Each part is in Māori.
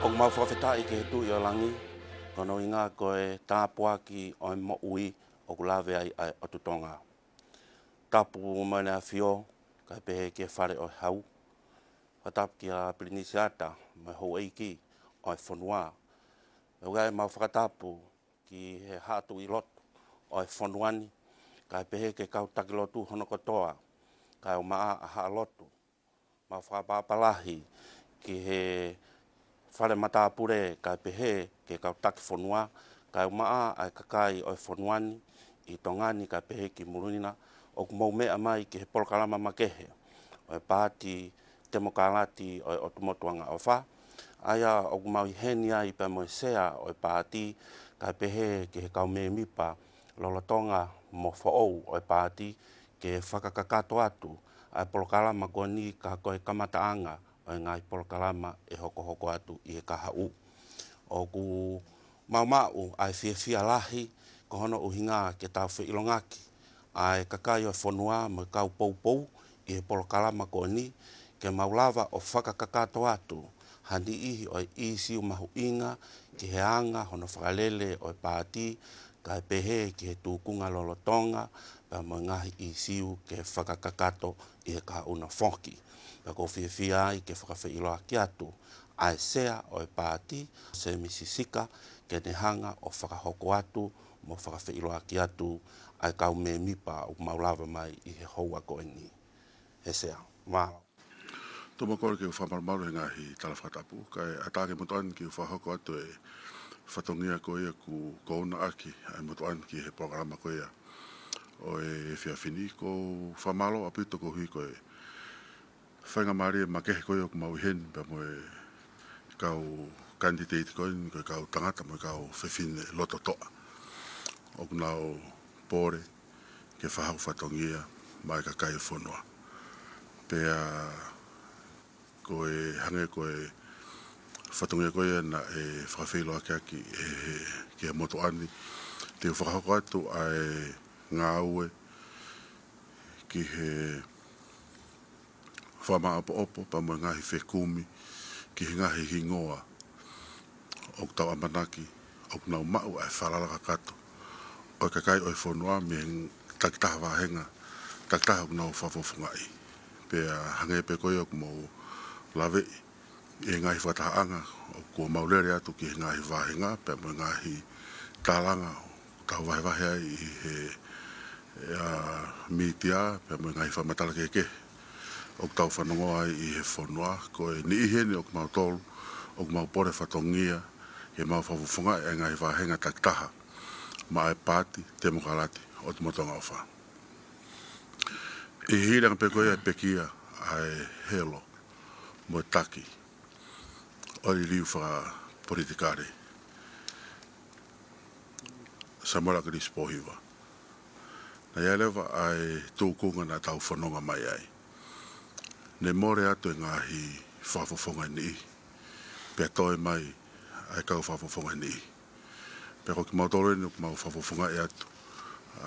O mau whawhetai ke he tu i o langi, kono i ngā koe tāpua ki o mo ui o kulawe ai o tutonga. Tapu mana a whio, kai pehe ke whare o hau. Whatap ki a Penisimani, mai hou eiki o whanua. Ugai mau whakatapu ki he hatu i lotu o whanuani, kai pehe ke kau taki lotu Hono ko Ptoa, kai o maa a haa lotu. Mau whakapapalahi ki he whare matapure kai pehe ke kau taki whanua, kai o maa ai kakai o whanuani, i tongani kai pehe ki murunina, o kumau mea mai ki he polokalama makehe, o Paati, temokalati o tumotuanga o wha, aia o kumau i heni ai pa mo sea o Paati, kai pehe ki he kau me mipa, lolotonga mo whaou o Paati, ke whakakakato atu, ai polokalama ko ni ka koe kamataanga, o ngai polokalama e hoko atu i he kahau. O ku mau ai Ilolahia, ko Hono uhinga ke tau ilongaki, ai kakai o whanua mo kau pou i he polokalama ko ni, ke maulawa o whakakakato atu, hani ihi o isi umahu inga, ki he anga hono whakalele o Paati, kai pehe ki he tūkunga lolotonga, pa mo ngahi isiu ke whakakakato i he kauna whoki. Pa ko whiawhia ai ke whakawhailoaki atu, ai sea o Paati, Semisi Sika, ke nehanga o whakahoko atu, mo whakawhailoaki atu, ai kau me mipa o maulawa mai i he houa ko ni. He sea, wow. Toma kore ke whamaramaru he ngahi tala whakatapu, kai atake motoan ki whahoko atu e whatongia ko ia ku kouna aki, ai motoan ki he programa ko ia. O e whiawhini ko whamalo apito ko hui ko e whainga maari e makehe ko ia ku mau hen, pa mo e kau Kanititeiti ko ni ko kau tangata mo kau whiwhine loto toa. O kunao pore ke whahau whatongia mai ka kai whanua. Pea ko e hange ko e whatongia ko ia na e whakawhailoa ki ke moto ani. Te whakahoko atu ai ngā ue ki he whama opo pa mo ngahi whekumi ki he ngahi hingoa o tau amanaki o kunau mau ai whalalaka kato o kakai o i whanua me takitaha wahenga takitaha o kunau whafofungai pea hange pe koe o kumau lawe e ngahi whatahaanga o kua maulere atu ki he ngahi wahenga pe mo ngahi tālanga tau wahewahe ai i he mitia pe mo ngahi whamatala keke o tau whanongo ai i he whanua ko e ni ihene o kumau tolu o kumau pore whatongia e mau whafufunga e ngai wahenga takitaha ma e Paati, temokalati o tumotonga o wha. I hiranga pe koe e pekia ai helo mo taki o li liu wha politikare Samola Kris POHIVA. Na ia lewa ai tūkunga na tau whanonga mai ai. Ne more atu e ngahi whafufunga ni pia toi mai ai kau whafofonga ni. Pero ki mautoro ni o ki mau whafofonga e atu.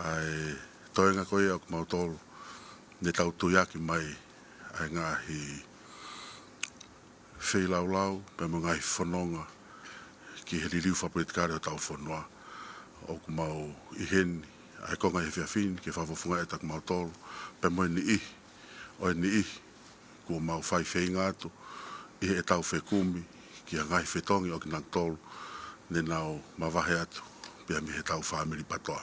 Ai toenga koe o ki mautoro ne tau tuiaki mai ai ngahi whilaulau, pe mo ngahi whanonga ki he ririu whapolitikare o tau whanua. O ki mau iheni ai konga he whiawhini ki whafofonga e tak mautoro, pe mo ni i, o ni i, kua mau whai whainga atu, i he tau whekumi, ki a ngai whetongi o ki nang tolu, ne nao mawahe atu, pia mi he tau whamiri patoa.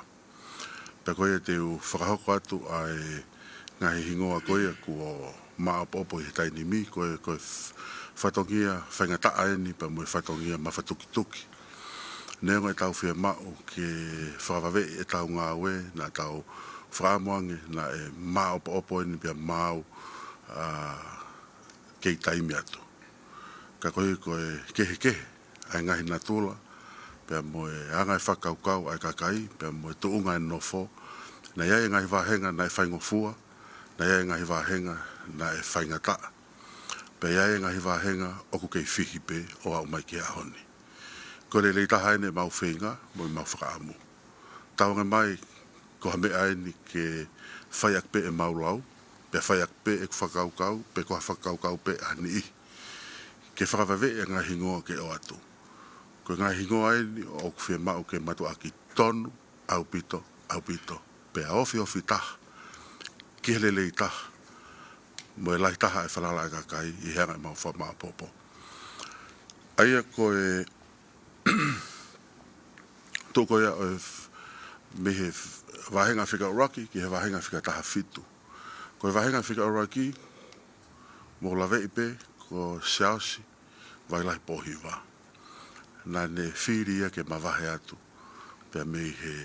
Pea koe te u whakahoko atu ai ngahi hingoa koe kua maa popo i he taini mi, koe whatongia whaingataa eni, pia mo e whatongia mawhatuki-tuki. Neo e tau whia mau ke whakawawe e tau ngāwe, na tau whaamoange, na e maa opo eni, pia mau kei taimi atu. Ka koe kehe, ai ngahi natula, pia mo e anga e whakaukau ai kakai, pia mo e tuunga e nofo, na ia e ngahi wahenga na e whaingofua, na ia e ngahi wahenga na e whaingata, pia ia e ngahi wahenga oku kei whihipe o au mai ki ahoni. Ko le leitaha ene mau whenga, mo i mau whakaamu. Taonga mai, ko hame aeni ke whaiak pe e maulau, pia whaiak pe e whakaukau, pe ko whakaukau pe ani i. ke whakawhawe e ngā hingoa ke o atu. Ko ngā hingoa e ni o kuwhia mau ke matu aki tonu, au pito, pe a ofi taha, ki helele i taha, mo e lai taha e whalala e kakai i heanga e mau whamaa popo. Aia ko e tōko ia o me he wahenga whika uraki ki he wahenga whika taha fitu. Ko e wahenga whika uraki mo lawe ipe ko SIAOSI vai lahi POHIVA. Nā ne whiri ia ke mawahe atu pia me he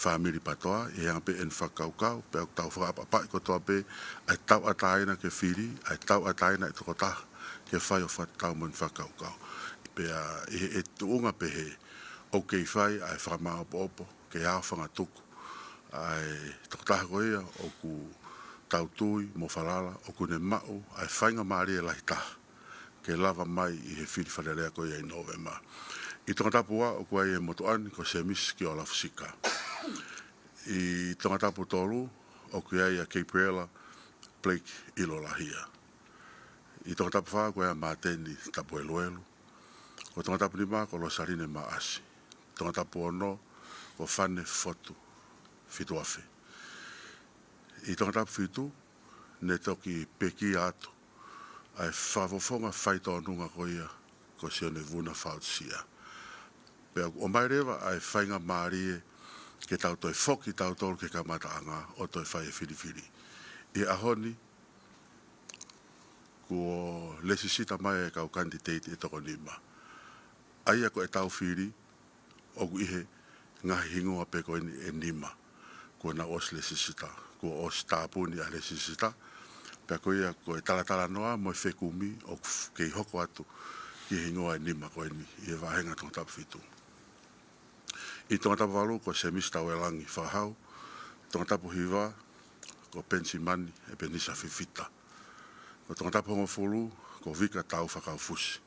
whamiri patoa i hanga pe en Faka'Ofisiale pe au tau whakapapai ko toa pe ai tau ataina ke whiri, ai tau ataina i toko taha ke whai o whatau mo en Faka'Ofisiale. Pea e tuunga pe he o kei whai ai whakamā opo ke ao whangatuku ai toko taha ko ia o ku tautui mo whalala o ku ne mau ai whainga maari e lahi taha ke lava mai i he whiri whalelea ko ia i November. I tonga tapua o kua e motoani ko Semisi ki o lafu Sika. I tonga tapu tolu o kua e Caprella Blake Ilolahia. I tonga tapu wha kua e Mateni Tapueluelu. Ko tonga tapu lima ko Losaline maasi. Tonga tapu ono ko FANE fotu FITUAFE. I tonga tapu fitu ne toki peki atu ai whafofonga whaito anunga ko ia ko sione vuna whautsia. Pea o mai rewa ai whainga maari ke tau toi foki tau tolu ke kamata anga o toi whai e whiri. I ahoni ko lesi sita mai e kau Kanititeiti e toko nima. Aia ko e tau whiri o ku ihe ngahi hingoa pe ko e nima. Ko na os lesi sita, ko os tāpuni a lesi sita. Pea ko ia ko e talatala noa mo e whekumi o kei hoko atu ki hingoa e nima ko e ni i e wahenga tonga tapu fitu. I tonga tapu walu ko Semisi tauelangi Fakahau, tonga tapu POHIVA ko Penisimani e penisa Fifita. Ko tonga tapu hongofulu ko Vika tau Faka'Ofisiale.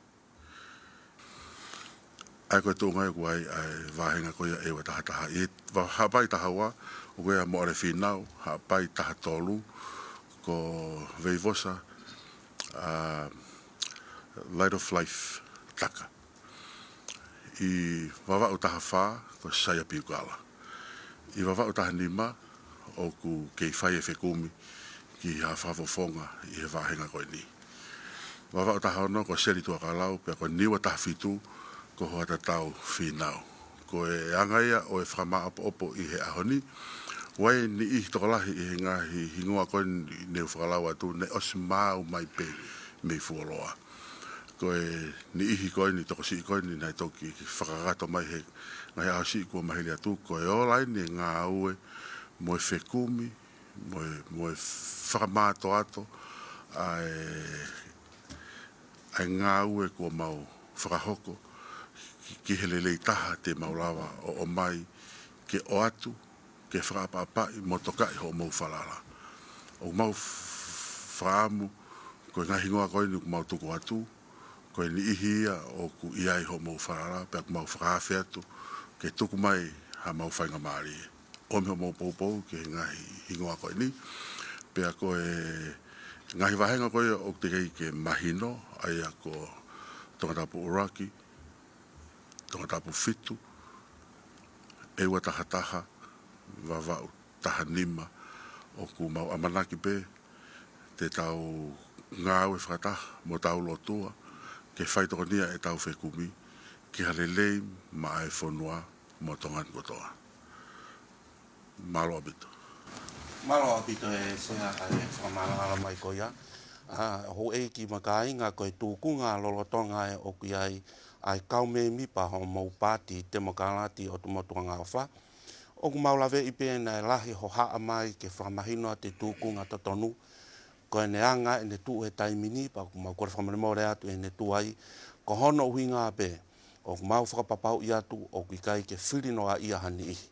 Ai koe tōngai ko ai wahenga ko ia ewa taha. I hapai taha wa, o koe a moare Finau, hapai taha tolu, ko Veivosa, Light of Life, Taka. I wawa o taha wha, ko SAIA PIUKALA. I wawa o taha nima, o ku kei whai e whekumi, ki ha whafofonga i he wahenga koe ni. Wawa o taha Hono, ko SELI tuakalau, pia ko niwa taha fitu, ko Hoatatau Finau. Ko e angaia o e whakamā opo i he ahoni, wai ni i tokolahi i he ngahi hingoa koe ne whakalau atu, ne osi mau mai pe me fuoloa. Ko e ni ihi koe ni toko si koe ni nai toki whakagato mai he ngai au si kua mahili atu, ko e olai ni ngā aue mo e whekumi, mo e whakamāto ato, ai ngā aue kua mau whakahoko, ki helelei taha te maulawa o mai ke o atu, ke whakapapai mo tokai ho mau whalala. O mau whaamu, ko ngā hingoa koe ni ku mau tuku atu, ko ni ihia o ku iai ho mau whalala, pia ku mau whakawhi atu, ke tuku mai ha mau whainga maari. O me ho mau poupou ke ngahi hingoa koe ni, pia ko ngahi wahenga koe o te kei ke mahino, aia ko tonga tapu uraki, tonga tapu fitu, ewa taha, wawau taha nima, o ku mau amanaki pe, te tau ngāwe whakataha, mo tau lotua, ke whaitoko nia e tau whekumi, ki halelei ma e whonua mo tongan kotoa. Malo abito. Malo abito e sea e whakamala mai ko ia. Ho e ki makai ngā koe tūku ngā lolotonga e oku ai ai kaume mipa ho mau Paati te mokalati o tumotua ngā wha. Oku maulawe i pēna e lahi ho haa mai ke whakamahino te tūku ngā totonu. Ko e ne anga e ne tū e taimini, pa ku mau kore whakamare atu e ne tū ai. Ko hono hui ngā pē, o ku mau whakapapau i atu o ku kai ke whiri noa ia hani ihi.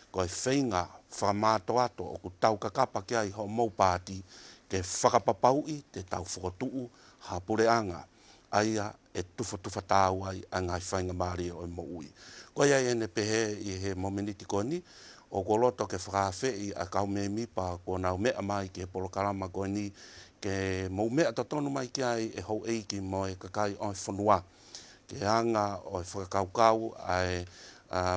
Ko e whainga whamāto ato o ku tau kakapa ki ai ho mau Paati ke whakapapau i te tau whakotuu ha pure anga. Aia e tufa tāu ai a ngai whainga maari o mo ui. Ko ia e ne pehe i he momeniti koni, o ko loto ke whakawhi i a kaume mipa ko nau mea mai ke polokalama ko ni ke mo mea ta tonu mai ki ai e hou eiki mo e kakai o whanua. Ke anga o e whakakaukau ai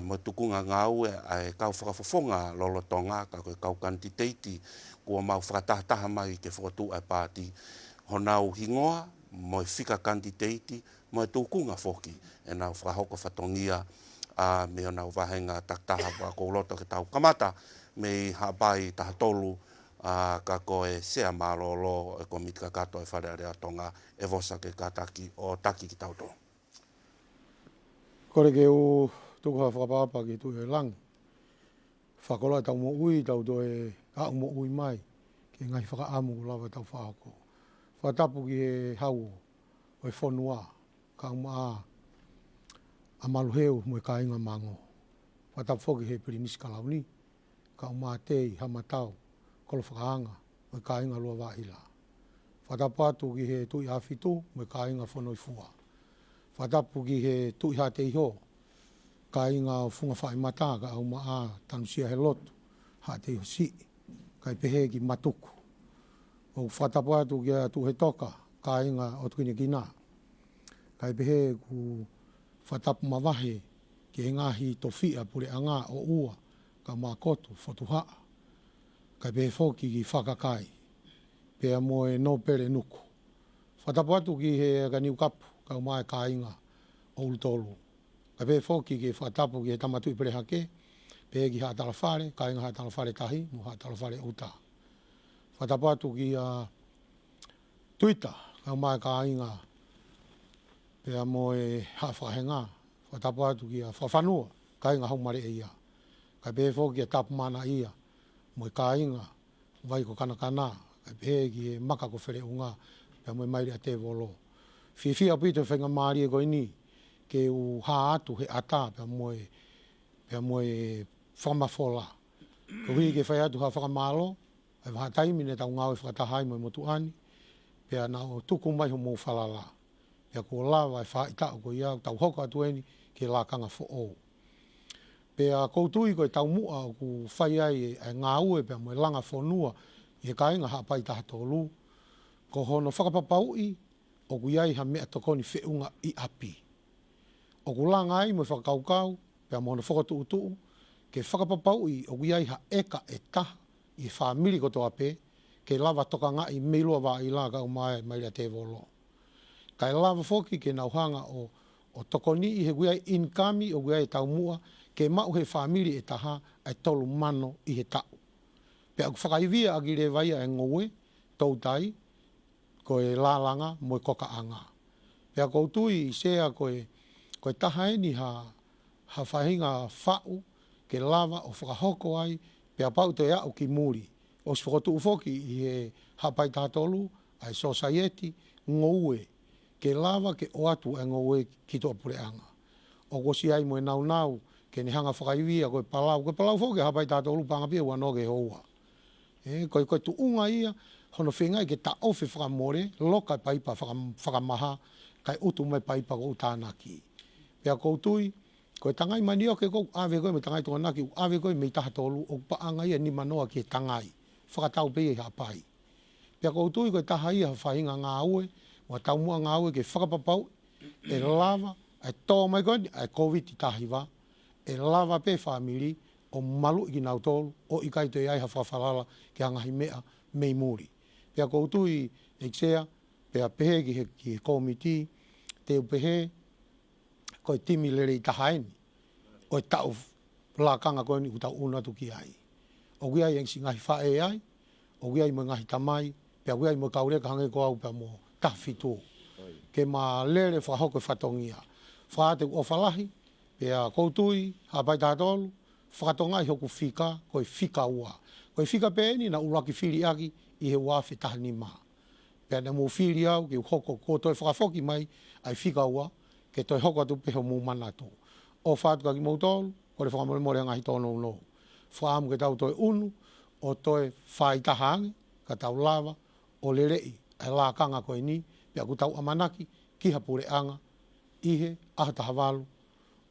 mo tukunga ngau e ai kau whakafofonga lolotonga ka koe kau Kanititeiti kua mau whakatahataha mai ke whakatu ai Paati. Honau hingoa mo e Fika Kanititeiti mo e tukunga foki e nau whakahoko whatongia me o nau wahenga taktaha wa kouloto ke tau kamata me hapai taha tolu ka koe sea malolo e komiti ka kato e wharearea tonga e vosa ke kataki o taki ki tau tō. Kore ke o tuku ha whakapapa ki tu e langi. Whakola tau mo ui tau to e au mo ui mai ke ngai whakaamu lawa tau whahako. Whatapu ki he hau o e whonua ka umaa a maluheu mo e ka inga mango. Whatapu whoki he Penisimani ka umaa tei hamatau kolo whakaanga mo e ka inga lua waila. Whatapu atu ki he tui hawhitu mo e ka inga whonoi fua. Whatapu ki he tui ha te iho ka inga o funga whai mata ka au maa tanusia he lotu ha te iho si kai pehe ki matuku. O whatapu atu ki a tu he toka ka inga o tukini kina. Kai pehe ku whatapu mawahe ki he ngahi to fia pure anga o ua ka makotu whotuhaa. Kai pehe whoki ki whakakai pea mo e no pere nuku. Whatapu atu ki he ganiu kapu ka umai ka inga o ultolu. Ka pehe whoki ki whatapu ki he tamatu i pere hake, pehe ki haa talawhare, ka inga haa talawhare tahi, mo haa talawhare uta. Whatapu atu ki Twitter, ka umai ka inga, pea mo e haa whahenga. Whatapu atu ki whawhanua, ka inga haumare e ia. Ka pehe whoki tapu mana ia, mo e ka inga, vai ko kanakana, ka pehe ki maka ko where unga, pea mo e mairi a te volo. Fifita pito whenga maari e koe ni, ke u haa atu he ata, pea mo e whamafola. Ko hui ke whai atu haa whakamalo, ai waha taimine tau ngau e whakatahai mo e motuani, pea na o tuku mai ho mou whalala. Pea ko lawa e whaita o ko iau, tau hoko atu eni, ke la kanga fo ou. Pea koutui koe tau mua o ku whai ai e ngā ue, pea mo e langa whonua, i e kainga haa pai taha tolu. Ko hono whakapapaui, o ku iai ha mea tokoni whiunga i api. O ku langa ai mo whakaukau, pea mo hono whakatu utu, ke whakapapaui o ku iai ha eka e taha i e whamiri koto ape, ke lava toka ngai meilua wa i la ka umai maira te volo. Kai lava foki ke nauhanga o tokoni i he kuiai inkami o kuiai tau mua, ke mau he whamiri e taha ai tolu mano i he tau. Pea ku whakaivia agi re vaia e ngoe, tautai, koe lalanga mo e koka anga. Pea koutui i sea koe taha eni ha whahinga whau ke lava o whakahoko ai pea pau te au ki muri. O si whakotu ufoki i he hapai tātolu ai society ngoue ke lava ke o atu e ngoue ki toa pure anga. O ko si ai mo e nau ke ni hanga whakaivia koe palau foki hapai tātolu pangapia ua no ke hoa. Koe tu unga ia hono whengai ke ta ofe whakamore, loka paipa whakamaha, kai utu mai paipa ko utānaki. Pea koutui, koe tangai mani o ke kou awe koe me tangai tuanaki, awe koe me taha tolu, o paanga ia ni manoa ki tangai, whakatau pe i hapai. Pea koutui koe taha ia whahinga ngā ue, wa tau mua ngā ue ke whakapapau, e lava, e tō mai koe, e COVID i tahiwa, e lava pe whamiri, o malu i ki nau tolu, o i kaito i ai ha whawhalala ki angahi mea mei muri. Pea koutui e ksea, pea pehe ki he komiti, te upehe, koe timi lere i tahaeni, o e tau lakanga koe ni utau unatu ki ai. O ki ai engsi ngahi whae ai, o ki ai mo ngahi tamai, pea ki ai mo kaureka hange ko au pea mo tawhitu. Ke ma lere whahoko whatongia. Whaate o whalahi, pea koutui, hapai tātolu, whakatonga i hoku Vika, koe Vika ua. Koe Vika peeni na uraki Fili aki i he wafe tahani maa. Pea na mō Fili au ki hoko ko toi whakafoki mai ai Vika ua ke toi hoko atu peho mō manatu. O whaatu ka ki mautolu, kore whakamore more ngahi tono no. Whaamu ke tau toi unu, o toi whaitahange, ka tau lava, o lerei, ai la kanga koe ni, pea ku tau amanaki, ki hapure anga, ihe, ahatahawalu,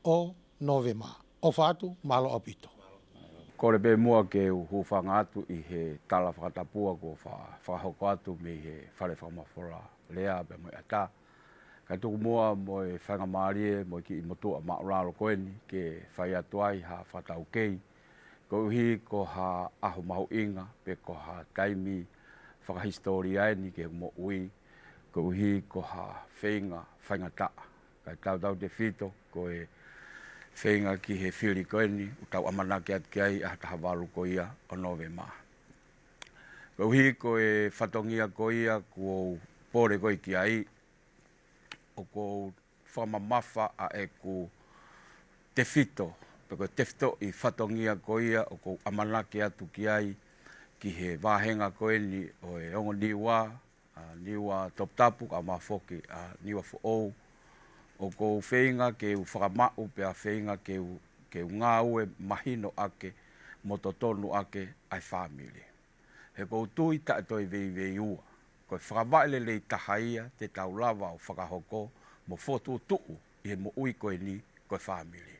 o Novema. O whaatu, malo apito. Ko le be mua ke hu whanga atu I he tala whakatapua ko whahoko atu me he whare whamawhora lea pe mo ata. Ka tuku mua mo e whanga maarie mo ki I motua mauraro koeni ke whai atu ai ha whatau kei. Ko uhi ko ha aho mahu inga pe ko ha taimi whakahistoria ni ke mo ui. Ko uhi ko ha whenga whaingataa. Ka tau te whito ko e whenga ki he whiri koeni, utau amanake atu ki ai ahataha walu ko ia o nove maa. Ko uhi ko e whatongia ko ia ko pore ko ki ai, o ko whamamafa a e ko te whito, peko te whito I whatongia ko ia o ko amanake atu ki ai, ki he wāhenga koeni o e ongo niwa toptapu, a mafoki a niwa fo'ou, o ko whenga ke u whakamau pe a whenga ke u ngā ue mahino ake, mototonu ake ai whamiri. He kou tui ta toi vei ua, ko whakawaile lei tahaia te tau lava o whakahoko, mo fotu tuu I he mo ui koe ni koe whamiri.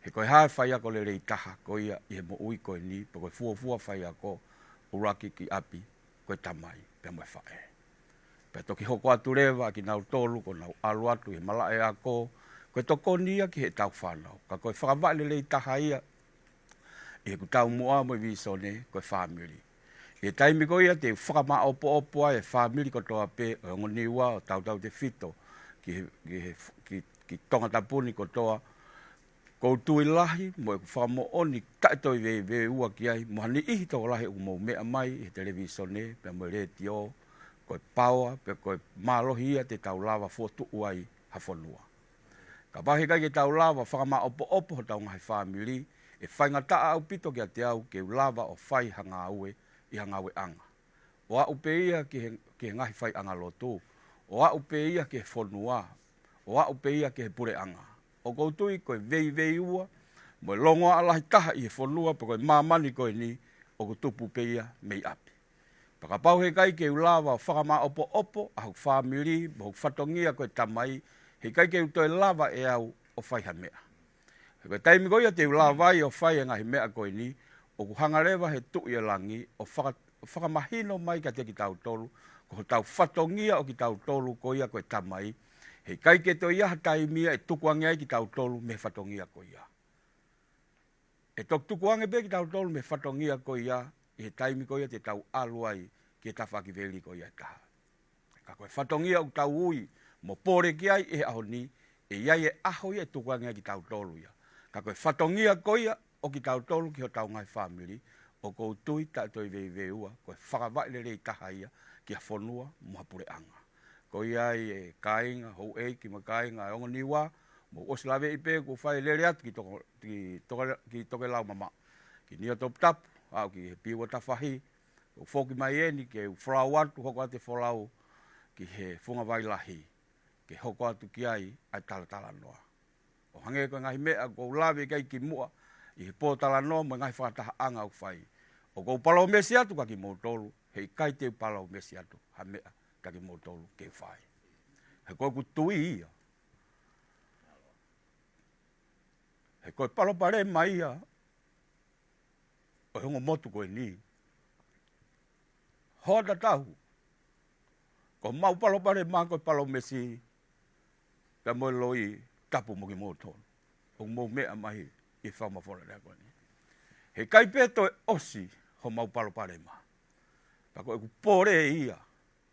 He koe hae whai ako le lei taha ko ia I he mo ui koe ni, pe koe fuafua whai ako uraki ki api koe tamai pe moe whae. Pe toki hoko atu rewa ki nau tolu ko nau alu atu he malae ako, koe toko nia ki he tau whanau. Ka koe whakawale lei taha ia, I he ku tau mua mo I visone koe whamiri. I he taimi ko ia te whakama opo ai e whamiri ko toa pe o ngoniwa o tau te whito ki tonga tapuni ko toa ko tui lahi mo e ku whamo oni taitoi ve ua ki ai mo hani ihi toko lahi u mo mea mai he televisone pe mo retio koe paua, pe koe mālohi ia te tau lava fotu uai hawhanua. Ka pahi kai ke tau lava whakama opo ho tau ngai whamiri, e whaingataa au pito ki a te au ke u lava o whai hanga aue I hanga aue anga. O a upe ia ki he ngahi whai anga lotu, o a upe ia ki he whanua, o a upe ia ki he pure anga. O koutui koe vei ua, mo longo alahi taha I he whanua, pe koe mamani koe ni, o kutupu pe ia mei api. Pakapau he kai ke ulawa whakama opo a hau whamiri, mo hau whatongia koe tamai, he kai ke utoi lava e au o whaiha mea. He koe taimi koe te ulawa I o whai ngahi mea koe ni, o ku hangarewa he tui e langi, o whakamahino mai ka te ki tau tolu, ko ho tau whatongia o ki tau tolu koe ia koe tamai, he kai ke toi aha taimia e tukuangi ai ki tau tolu me whatongia koe ia. E tok tukuangi be ki tau tolu me whatongia koe ia, I he taimi koe te tau aluai ki e tawhaki veli koe ia taha. Ka koe whatongia o tau ui, mo pore ki ai e aho ni, e iai e aho ia e tukuangia ki tau tolu ia. Ka koe whatongia koe ia o ki tau tolu ki ho tau ngai whamiri, o kou tui ta toi vei ua, koe whakawaile rei taha ia ki a whanua mo hapure anga. Koe iai e kāinga, hou ei ki ma kāinga e ongo niwa, mo oslave I pe ko whai lere atu ki toke lau mama. Ki nia top tapu, au ki he piwa tawhahi, o whoki mai eni ke u whrau atu hoko ate wholau ki he whunga wailahi, ke hoko atu ki ai tala noa. O hange koe ngahi mea ko lawe kai ki mua, I he pō tala noa mo ngahi whakataha anga au whai. O kou palau mesi atu ka ki mōtolu, hei kai te palau mesi atu ha mea ka ki mōtolu ke whai. He koe ku tui ia. He koe palo pare mai ia, o hongo motu koe ni. Hoatatau. Ko mau palo pare maa koe palo mesi. Ka moe loi tapu mo ki mōtonu. O mou mea mai I whamawhora rea koe ni. He kai peto e osi ho mau palo pare maa. Ka koe ku pore ia.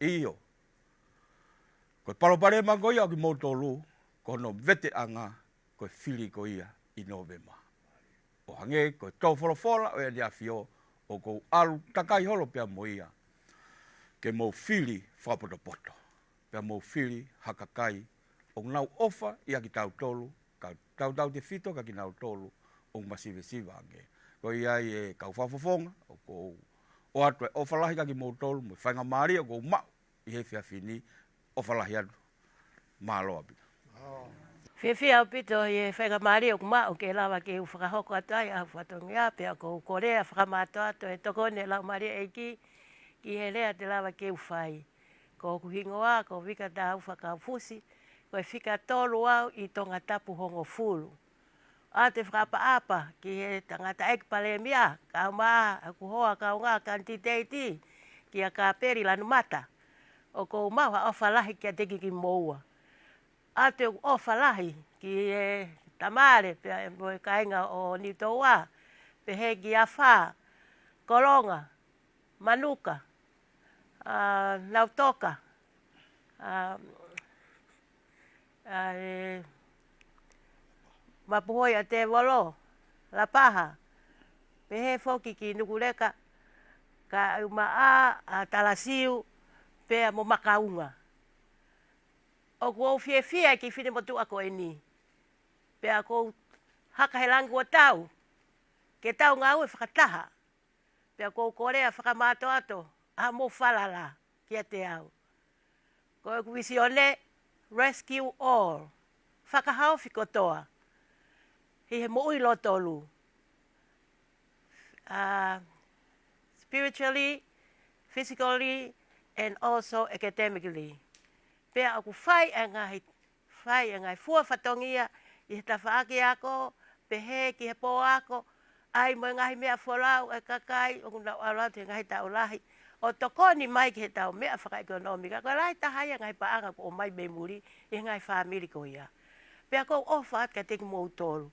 Iyo. Koe palo pare maa koe ia o ki mōtonu. Ko no vete anga koe Fili koe ia I novema. O hange koe tau wholofola o ea ni awhio o kou alu takai holo pia mo ia. Ke mou Fili whapotopoto. Pia mou Fili hakakai o nau ofa ia ki tau tolu. Ka tau te whito ka ki nau tolu o masive siva ange. Ko iai e kau whafofonga o kou o atu e ofa lahi ka ki mou tolu mo whainga maari o kou mau I he whiawhini ofa lahi atu. Māloa pita. Whiwhia pito I whainga maari o kumau ke lawa ke u whakahoko atu ai a whatongia pe a kou korea whakamato atu e tokone lau maari eiki ki he rea te lawa ke u whai. Ko kuhingoa, ko Vika tau Faka'Ofisiale, ko Fika tolu au I tonga tapu hongo fulu. A te whakapa ki he tangata ek pale mia, ka maa, aku hoa ka unga Kanititeiti, ki a ka peri lanu mata. O ko mawa o whalahi kia teki ki moua. A te o whalahi ki e tamare, pe mo kainga o ni Ptoa, pe he ki a wha, koronga, manuka, nautoka, mapuhoi a te walo, la paha, pe he foki ki nukureka, ka uma a talasiu, pe mo makaunga. O ko fie ki fine motu ako e ni. Pe ako haka he langu o tau, ke tau ngā ue whakataha. Pe ako korea whakamato ato, a mo whalala kia te au. Ko e kuwisione, rescue all. Fakahau Ptoa. He mo ui lotolu. Spiritually, physically, and also academically. Pe aku whai e ngai fua whatongia, i he tawhaaki ako, pe he ki he pō ako, ai mo ngahi mea wholau e kakai, o kuna aurau te ngahi tau lahi. O tokoni mai ki he tau mea whakaekonomika, ko lai tahai ngai paanga ko o mai me muri, i ngai whamiri ko ia. Pe ako o whaat ka teki mou tolu.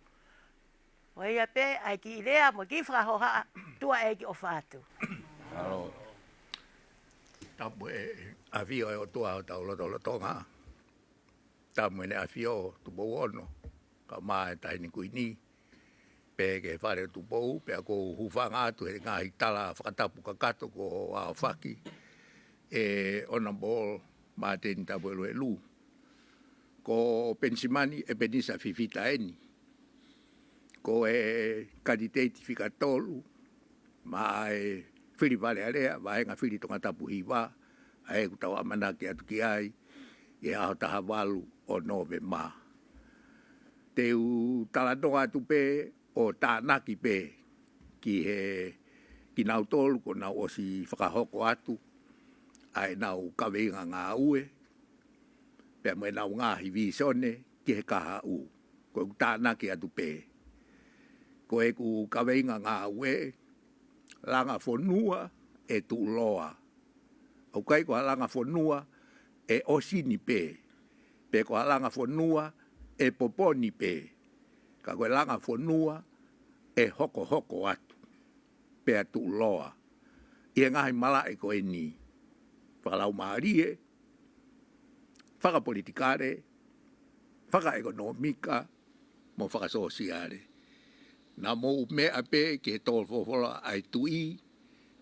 O ia pe, ai ki ilea mo ki whakahoha, tua e ki o whaatu. Alo. Tapu e awhio e o tua o tau lotonga. Tapu e ne awhio tupo ono. Ka maa e taini kuini. Pe ke whare tupo, pe ako hufanga atu he ngahi tala whakatapu kakato ko o whaki. E ona bol Mateni Tapueluelu. Ko Penisimani e penisa Fifita eni. Ko e Kanititeiti whikatolu. Ma e Fili vale alea, vaenga Fili tonga POHIVA, ae kutau amanaki atu ki ai, e aho taha walu o nove ma. Te u talatonga atu pe, o tānaki pe, ki he Finau tolu, ko nau osi whakahoko atu, ae nau kaweinga ngā ue, pea moe nau ngāhi visone, ki he kaha u, ko u tānaki atu pe. Ko e ku kaweinga ngā ue, langa fonua e tu loa. O kai ko langa fonua e osini pe. Pe ko langa fonua e poponi pe. Ka ko langa fonua e hoko atu. Pe tu loa. Ia ngai mala e ko eni. Whakalau maarie, whakapolitikare, whakaekonomika, mo whakasosiare. Na mo mea pe ke tol fofola ai tui,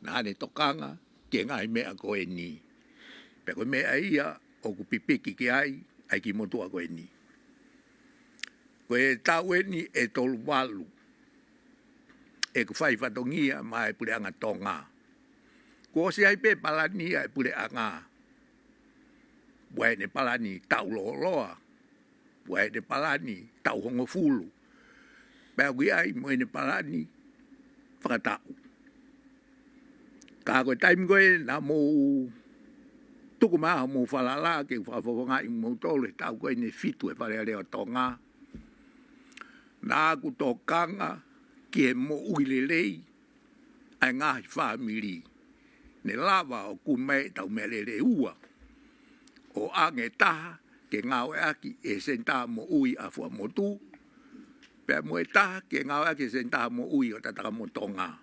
na ane tokanga, ke ngai mea ko e ni. Pe ko mea ia, o ku pipiki ki ai ki motua ko e ni. Ko e tau e ni e tolu walu. E ku whai whatongia ma e pule anga tonga. Ko si ai pe palani e pule anga. Wai ne palani tau loa. Wai ne palani tau hongo fulu. Pea kui ai moe ne palani whakatau. Ka koe taimi koe na mou tuku maha mou whalala ke whakawhawanga i mou tolu e tau koe ne fitu e whare reo tonga. Nā ku tōkanga ki he mo uilelei ai ngahi whamiri. Ne lava o kumei tau melere ua. O ange taha ke ngāwe aki e senta mo ui a fua motu. Pea moe taha ke ngāwe ake senta mo ui o tataka mo tonga.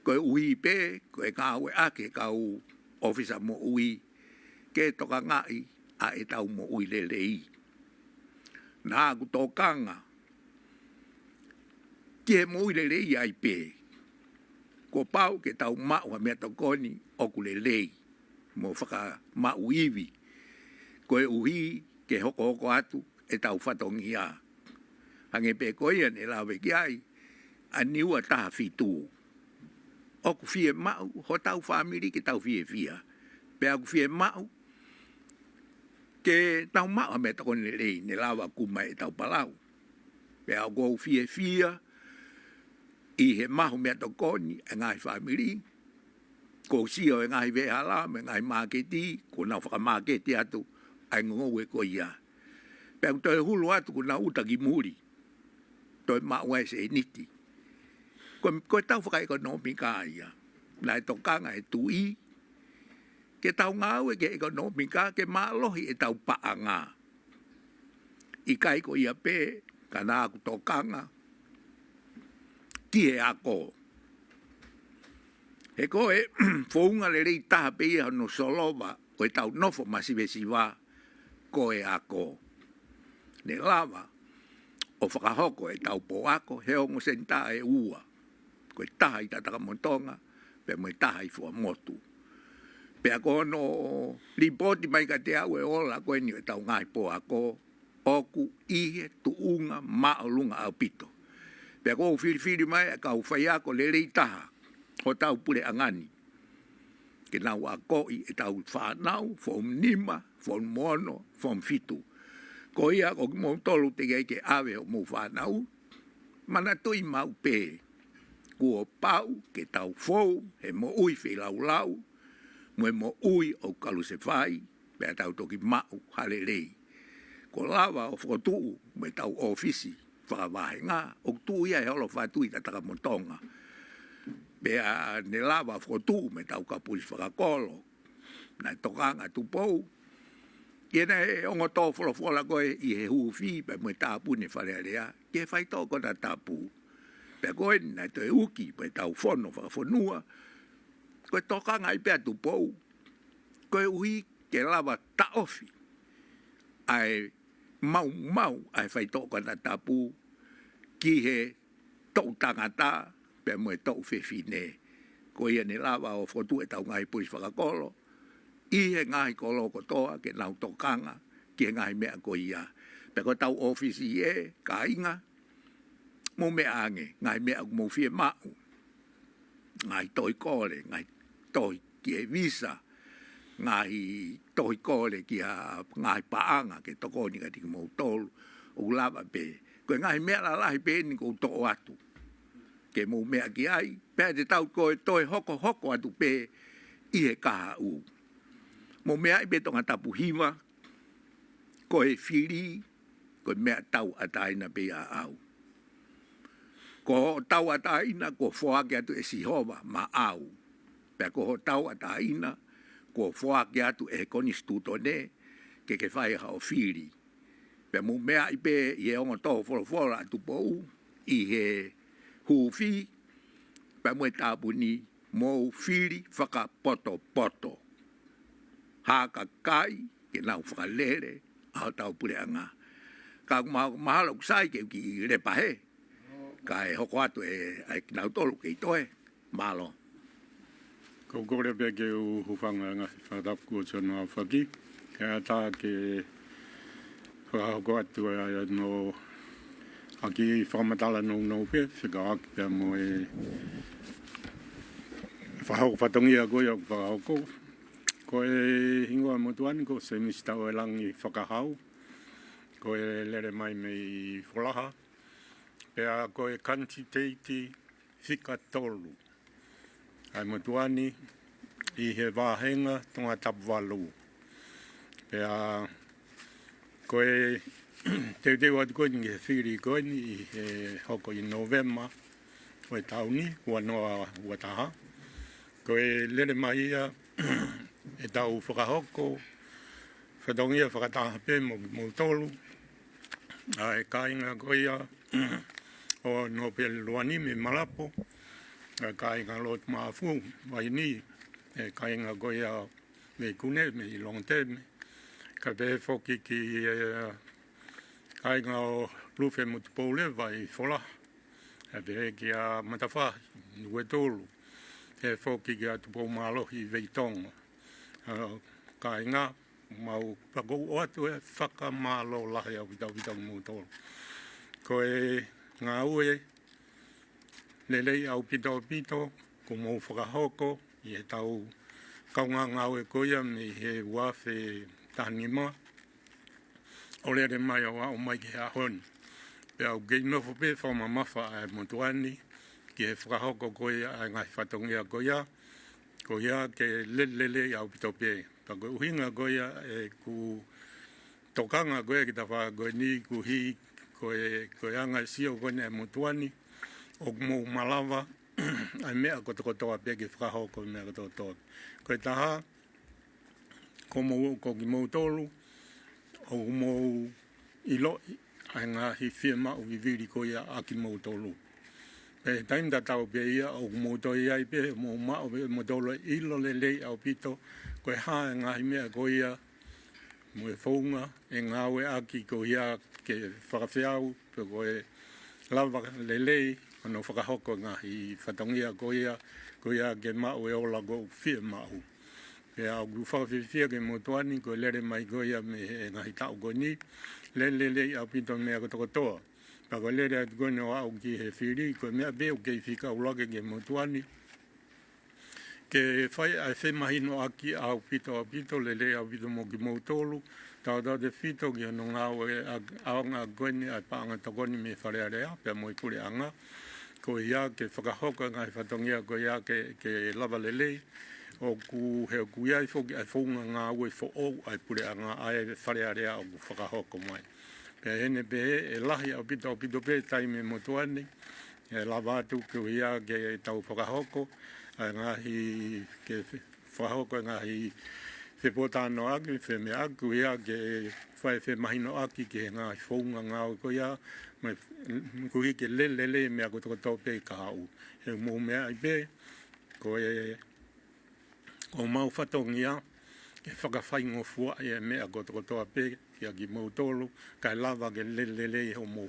Koe ui pe, koe ngāwe ake kau ofisa mo ui. Ke toka ngai a e tau mo ui lelei. Nā ku tōkanga. Ke mo ui lelei ai pe. Ko pau ke tau mau a mea tokoni o ku lelei. Mo whaka mau iwi. Koe uhi ke hoko atu e tau whatongia. Hange pe koia ne lawe ki ai, a niua taha fitu. Oku fie mau, ho tau whamiri ke tau fie fia. Pe aku fie mau, ke tau mau a me tako ne rei, ne lawa kuma e tau palau. Pe aku fie fia, i he mahu mea tokoni, e ngai whamiri. Ko sio e ngai vehala, me ngai maketi, ko nau whakamaketi atu, ai ngongo e koia. Pe aku toi hulu atu, ko nau utaki muri. toi maua se niti. Koe tau whakaekonomika ia. Lai tokanga e tui. Ke tau ngau e ke ekonomika ke maalohi e tau paanga. I kai ko ia pe, kana aku tokanga. Ki e ako. He koe, founga le rei taha pe ia no solova, o e tau nofo masive siwa, ko e ako. Ne lava, o whakahoko e tau po ako, he ongo senta e ua. Ko e taha i tataka montonga, pe mo e taha i fua motu. Pe ako no ripoti mai ka te au e ola, koe ni e tau ngai po ako, oku, ihe, tuunga, maolunga au pito. Pe ako fili mai, a kau whai ako le rei taha, ho tau pule angani. Ke nau a koi e tau whanau, fom nima, fom mono, fom fitu. Ko ia ko mo tolu te ke ave o mo whanau, mana tui mau pe. Kua pau ke tau fou, he mo ui whi lau lau, mo ui o kalu se whai, pe tau toki mau hale rei. Ko lava o whakotuu, me tau ofisi, whakawahe ngā, o tu ia e holo whatui ta taka montonga. Pea ne lava whakotuu, me tau kapuri whakakolo, na tokanga tupou. Iena e ongo tō wholofola koe i he huuwhi, pe mo tāpu ne wharearea, ke whai tōko na tāpu. Pe koe na to e uki, pe tau whono whakafonua, koe tokanga i pea tupou, koe ui ke lava taofi, ai mau, ai whai tōko na tāpu, ki he tau tangata, pe mo e tau whiwhine. Koe ia ne lava o whotu e tau ngai puris whakakolo, i he ngai kolo kotoa, ke nau tokanga, ki he ngai mea ko ia. Pe ko tau ofisi e, ka inga, mo mea ange, ngai mea mo fie mau, ngai toi kore, ngai toi ki e visa, ngai toi kore ki a ngai paanga, ke toko ni ka tiki mo tolu, o lava pe. Koe ngai mea la lahi pe ni ko toko atu. Ke mo mea ki ai, pe te tau koe toi hoko atu pe, i he kaha u. Mo mea i pe tonga tapuhiva, koe Fili, koe mea tau ataina pe a au. Ko tau ataina, ko whoake atu e sihova ma au. Pe ko tau ataina, ko whoake atu e konistutone, ke whai hao Fili. Pe mo mea i pe i e ongo tō wholofola atu pou, i he huwhi, pe mo e tāpuni, mo Fili whakapoto. Haka kai, ke nau whakalere, au tau pure anga. Ka mahalo kusai ke ki repahe, ka e hoko atu e nau tolu ke i toe, malo. Ko kore pe ke u hufanga nga whakatapu o tōna whaki, ke ata ke whakahoko atu e no aki whakamatala no pe, whika aki pe mo e whahoko whatongi a koe au whakahoko. Ko e hingoa motuani ko Semisi tau e langi Fakahau, ko e lere mai me i Ilolahia, pea ko e Kanititeiti Fika tolu. Ai motuani i he wāhenga tonga Tapueluelu. Pea ko e te watu koe ni he whiri koe ni i he hoko i November, ko e tauni, ua noa uataha. Ko e lere mai ia, e tau whakahoko, whatongia whakataha pe mo tolu, e kāinga koia o no pe luani me malapo, e kāinga lot maafu, vai ni, e kāinga koia me kune, me i long term, ka pe whoki ki kāinga o lufe mutupole vai whola, e pe ki a matawha, nue tolu, e whoki ki a tupo malohi veitonga. Kāinga, mau pakou o atu e whakamalo lahi au vitau mūtoro. Ko e ngā ue, lelei au pito, ko mou whakahoko, i he tau kaunga ngā ue koia me he uawhe tānima. O lere mai au mai ki a honi. Pe au gei nofo pe whamamafa e motuani, ki he whakahoko koia e ngai whatongia koia, ko ia ke lelele au pitope. Pako uhinga goia e ku tokanga goia ki ta wha goe ni ku hi koe anga sio kone e motuani, o mo malawa, ai mea kotokotoa peke whakahoko mea kotokotoa. Koe taha, ko ki mautolu, o mo ilo, ai ngā hi whia o viviri ko ia a ki mautolu. E taim da tau pe ia, o mauto ia i pe, mo mao pe mautolu ilo le lei au pito, koe ha e ngā hi mea ko ia, mo e whaunga, e ngāwe aki ko ia ke whakawhiau, pe koe lava le lei, ano whakahoko ngā hi whatongia ko ia ke mao e ola ko whia mao. Pe au ku whakawhiwhia ke motuani, ko lere mai ko ia me e ngā hi tau ko ni, le au pito mea kotokotoa. Pa ko lere atu kone o au ki he Fili, ko mea beo ke whika ulake ke motuani. Ke whai ai whemahino aki au pito le au pito mo ki mautolu, tau te whito ki ano ngāwe au ngā koene ai paanga tokoni me wharearea, pia mo i kure anga. Ko ia ke whakahoka ngai whatongia ko ia ke lava lelei, o ku he ku ia i whoki ai whunga ngā ue who ai pure anga ai wharearea o ku whakahoko mai. Pea hene pehe e lahi au pito pe taime motuani, e lava atu ku ia ke tau whakahoko, ai ngahi ke whakahoko ngahi whepotano aki, wheme aku ia ke whae whemahino aki ke ngahi whunga ngā ue ko ia, mai kuhi ke lele mea kotokoto pe ka hau. He mou mea i pe, ko e o mau whatongia, ke whakawhaingo fua e mea kotokotoa pe, kia ki mau tolu, kai lava ke lele ho mou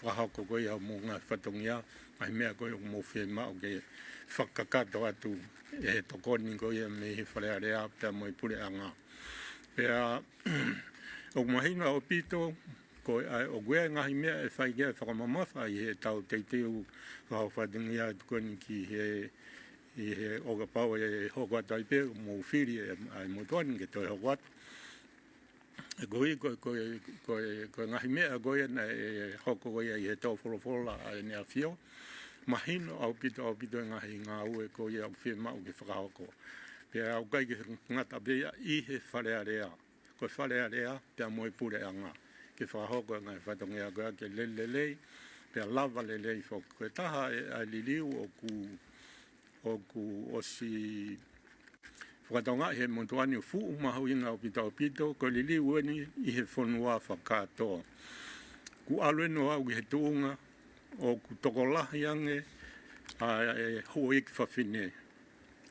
whahako koe au mou ngā whatongia, ai mea koe o mou whemao ke whakakato atu e tokoni koe me he wharearea pia mo i pure anga. Pea o mahina o pito, ko o gwea ngahi mea e whai kia whakamamawha i he tau teiteu whao whatingia tukoni ki he oga pau e hokoata i pe mo whiri ai motuani ke toi hokoata. E koe ngahi mea koe na e hoko koe i he tau wholawhola ai nea whio. Mahino au pito ngahi ngā ue koe au whemau ke whakahoko. Pea au kai ke ngata pea i he wharearea. Koe wharearea pea mo i pure anga. Ke whahoko ngai whatongia koe ke lelei, pea lava lelei fo koe taha e ai liliu o ku osi whakatonga he montuani o fuu mahu inga o pito, ko liliu eni i he whanua whakatoa. Ku alueno au he tuunga o ku tokolahi ange e hoik whawhine.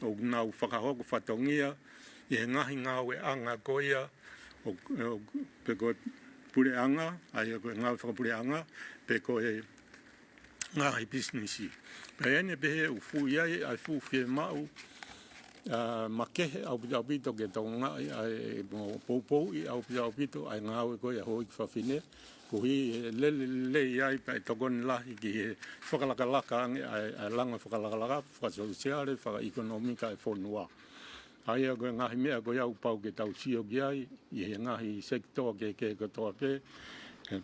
O nau whakahoko whatongia i he ngahi ngawe anga koia o pe koe pure anga, ai koe ngā whakapure anga, pe koe ngahi businessi. Pe ene pehe u fu iai, ai fu whie mau, makehe au pito ke tau ngai, ai poupou i au pito, ai ngāwe koe a hoi ki whawhine, ko hi le iai pa e tokoni lahi ki he whakalakalaka ange, ai langa whakalakalaka, whakasosiale, whakaekonomika e whonua. Ai a koe ngahi mea koe au pau ke tau sio ki ai, i he ngahi sektoa ke katoa pe,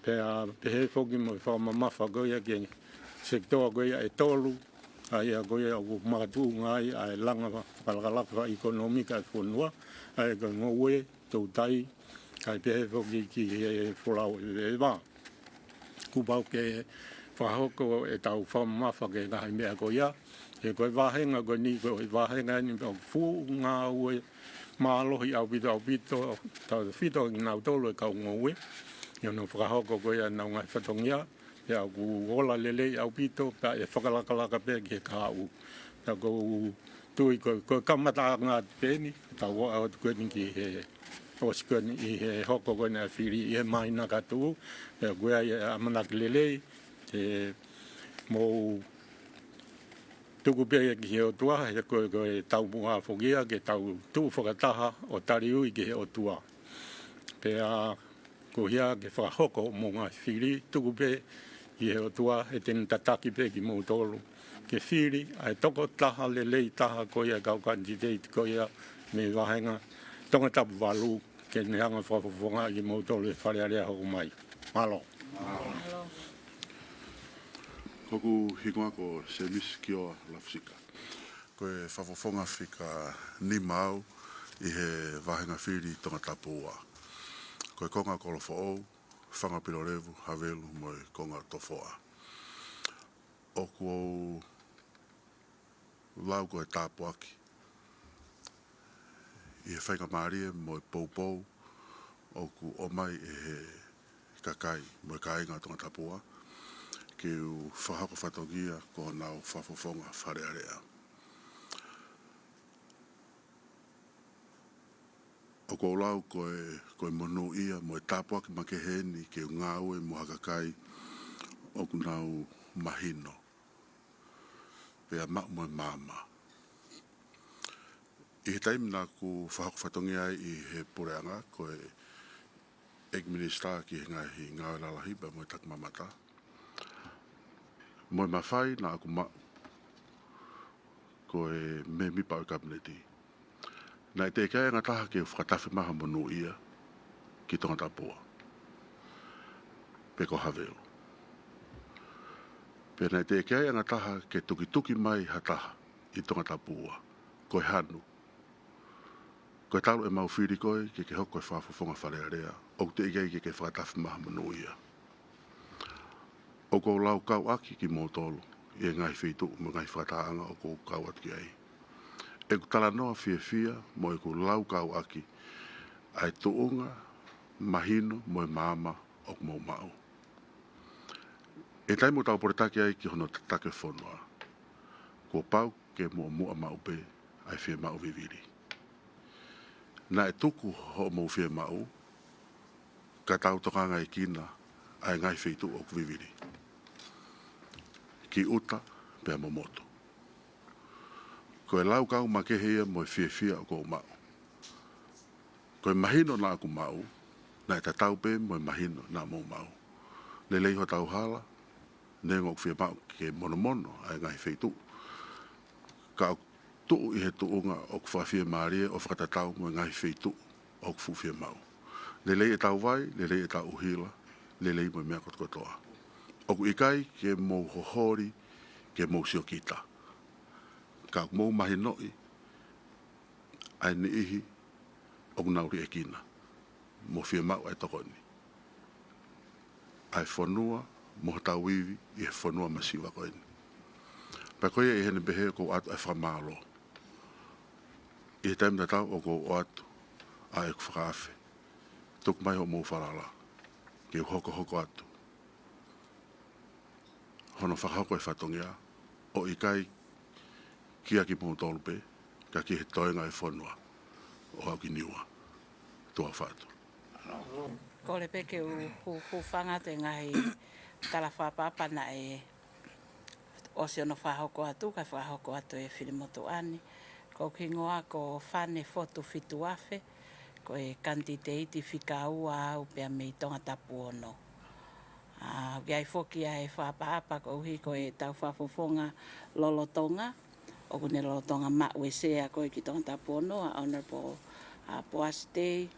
pea pehe whoki mo whakamamafa koe ke sektoa koe e tolu, ai a koe au makatu ngai, ai langa whakalakalaka ekonomika e whonua, ai koe ngoue, tautai, kai pehe whoki ki he wholau e wā. Kupau ke whahoko e tau whamamafa ke ngahi mea koe ia, e koe wāhenga koe ni, koe wāhenga ni au fu ngā ue mālohi au pito, tau whito i ngau tolo e kau ngoue, i ono whakahoko koe a nau ngai whatongia, e au ku ola lelei au pito, pa e whakalakalaka pe ki he kāu. E kou tui koe kamata ngā pēni, tau o koe ni ki he osikoni i he hoko koe na whiri i he maina katu, e koe ai amanaki lelei, te mou tuku pia ki he otua, he koe tau mua whokia, ke tau tuu whakataha o tariui ki he otua. Pea ko hia ke whakahoko mō ngā whiri, tuku pia ki he otua, e tenu tataki pia ki mō tolu. Ke whiri, ai toko taha lelei taha koia kau Kanititeiti koia me wahenga, tonga tapu walu, ke nehanga whakawhonga ki mō tolu e wharearea hoko mai. Malo. Malo. Koku hingoa ko Semisi kioa la Sika. Koe whawhonga whika ni mau i he wahenga whiri tonga Tapueluelu. Koe konga kolofo whangapirorevu, havelu, moi konga tofoa. O ko lau koe tāpuaki. I he whainga maarie moi poupou, o ku omai e he kakai, moi kainga tonga tapua, ki u whahako whatongia ko nau whafofonga wharearea. O ko lau koe monu ia, moi tāpuaki make heni, ki u ngāue mo hakakai, o ku nau mahino. Pea mau moi mama. I he taimi nā ku whahako whatongi ai i he pureanga, koe ek-minister ki he ngahi ngā Ilolahia pa moi tak mamata. Moi mawhai nā aku mau, koe me mipa o kabineti. Nā te kia ngā taha ke whakatafi maha monu ia, ki tonga Tapua. Pe ko havelu. Pe nā te kia ngā taha ke tuki mai hataha i tonga Tapua, koe hanu. Koe talu e mau whiri koe ke hoko e whafofonga wharearea, o te iei ke whakatafi maha manu ia. O ko lau kau aki ki mōtolu, i e ngai whitu mo ngai whakataanga o ko kau atu ki ei. E ku tala noa fia mo e ku lau kau aki, ai tuunga, mahino, mo e mama o ku mau mau. E taimo tau poretaki ai ki hono tatake whonua, ko pau ke mua mau pe, ai whia mau viviri. Na e tuku ho mo whia mau, ka tau tokanga i kina, ai ngai whitu o ku viviri. Ki uta, pea momoto. Ko e lau kau ma ke hea mo e whia o kou mau. Ko e mahino na aku mau, na e tatau pe mo e mahino na mo mau. Le leiho tau hala, ne ngok whia mau ke mono ai ngai whitu. Ka tuu i he tuunga o ku whawhia maarie o whakatatau mo e ngai whitu o ku whia mau. Le lei e tau vai, le lei e tau uhila, le lei mo e mea kotoa. O ku ikai ke mou hohori, ke mou siokita. Ka mou mahinoi, ai ni ihi, o ku nauri e kina. Mo whia mau ai tokoni. Ai whanua, mo tau iwi, i he whanua masiwa koini. Pa koe e hene behe ko atu ai whamalo. I he taimina tau o ko atu, a e ku whakaafe. Tuk mai ho mou wharala, ke hoko atu. Hono whakahoko e whatongia, o ikai kia ki mō tolpe, ka ki he toenga e whanua, o au ki niua, tua whatu. Ko le peke u whanga te ngahi tala whapapa na e osi ono whahoko atu, ka whahoko atu e whirimoto ani. Ko ki ngoa ko FANE fotu FITUAFE, ko e Kanititeiti Fikau au pia mei tonga Tapuono. Gai foki a e whapaapa ko uhi ko e tau whafofonga lolotonga, o kune lolotonga mauesea ko e ki tonga Tapuono, a Honorable Poate,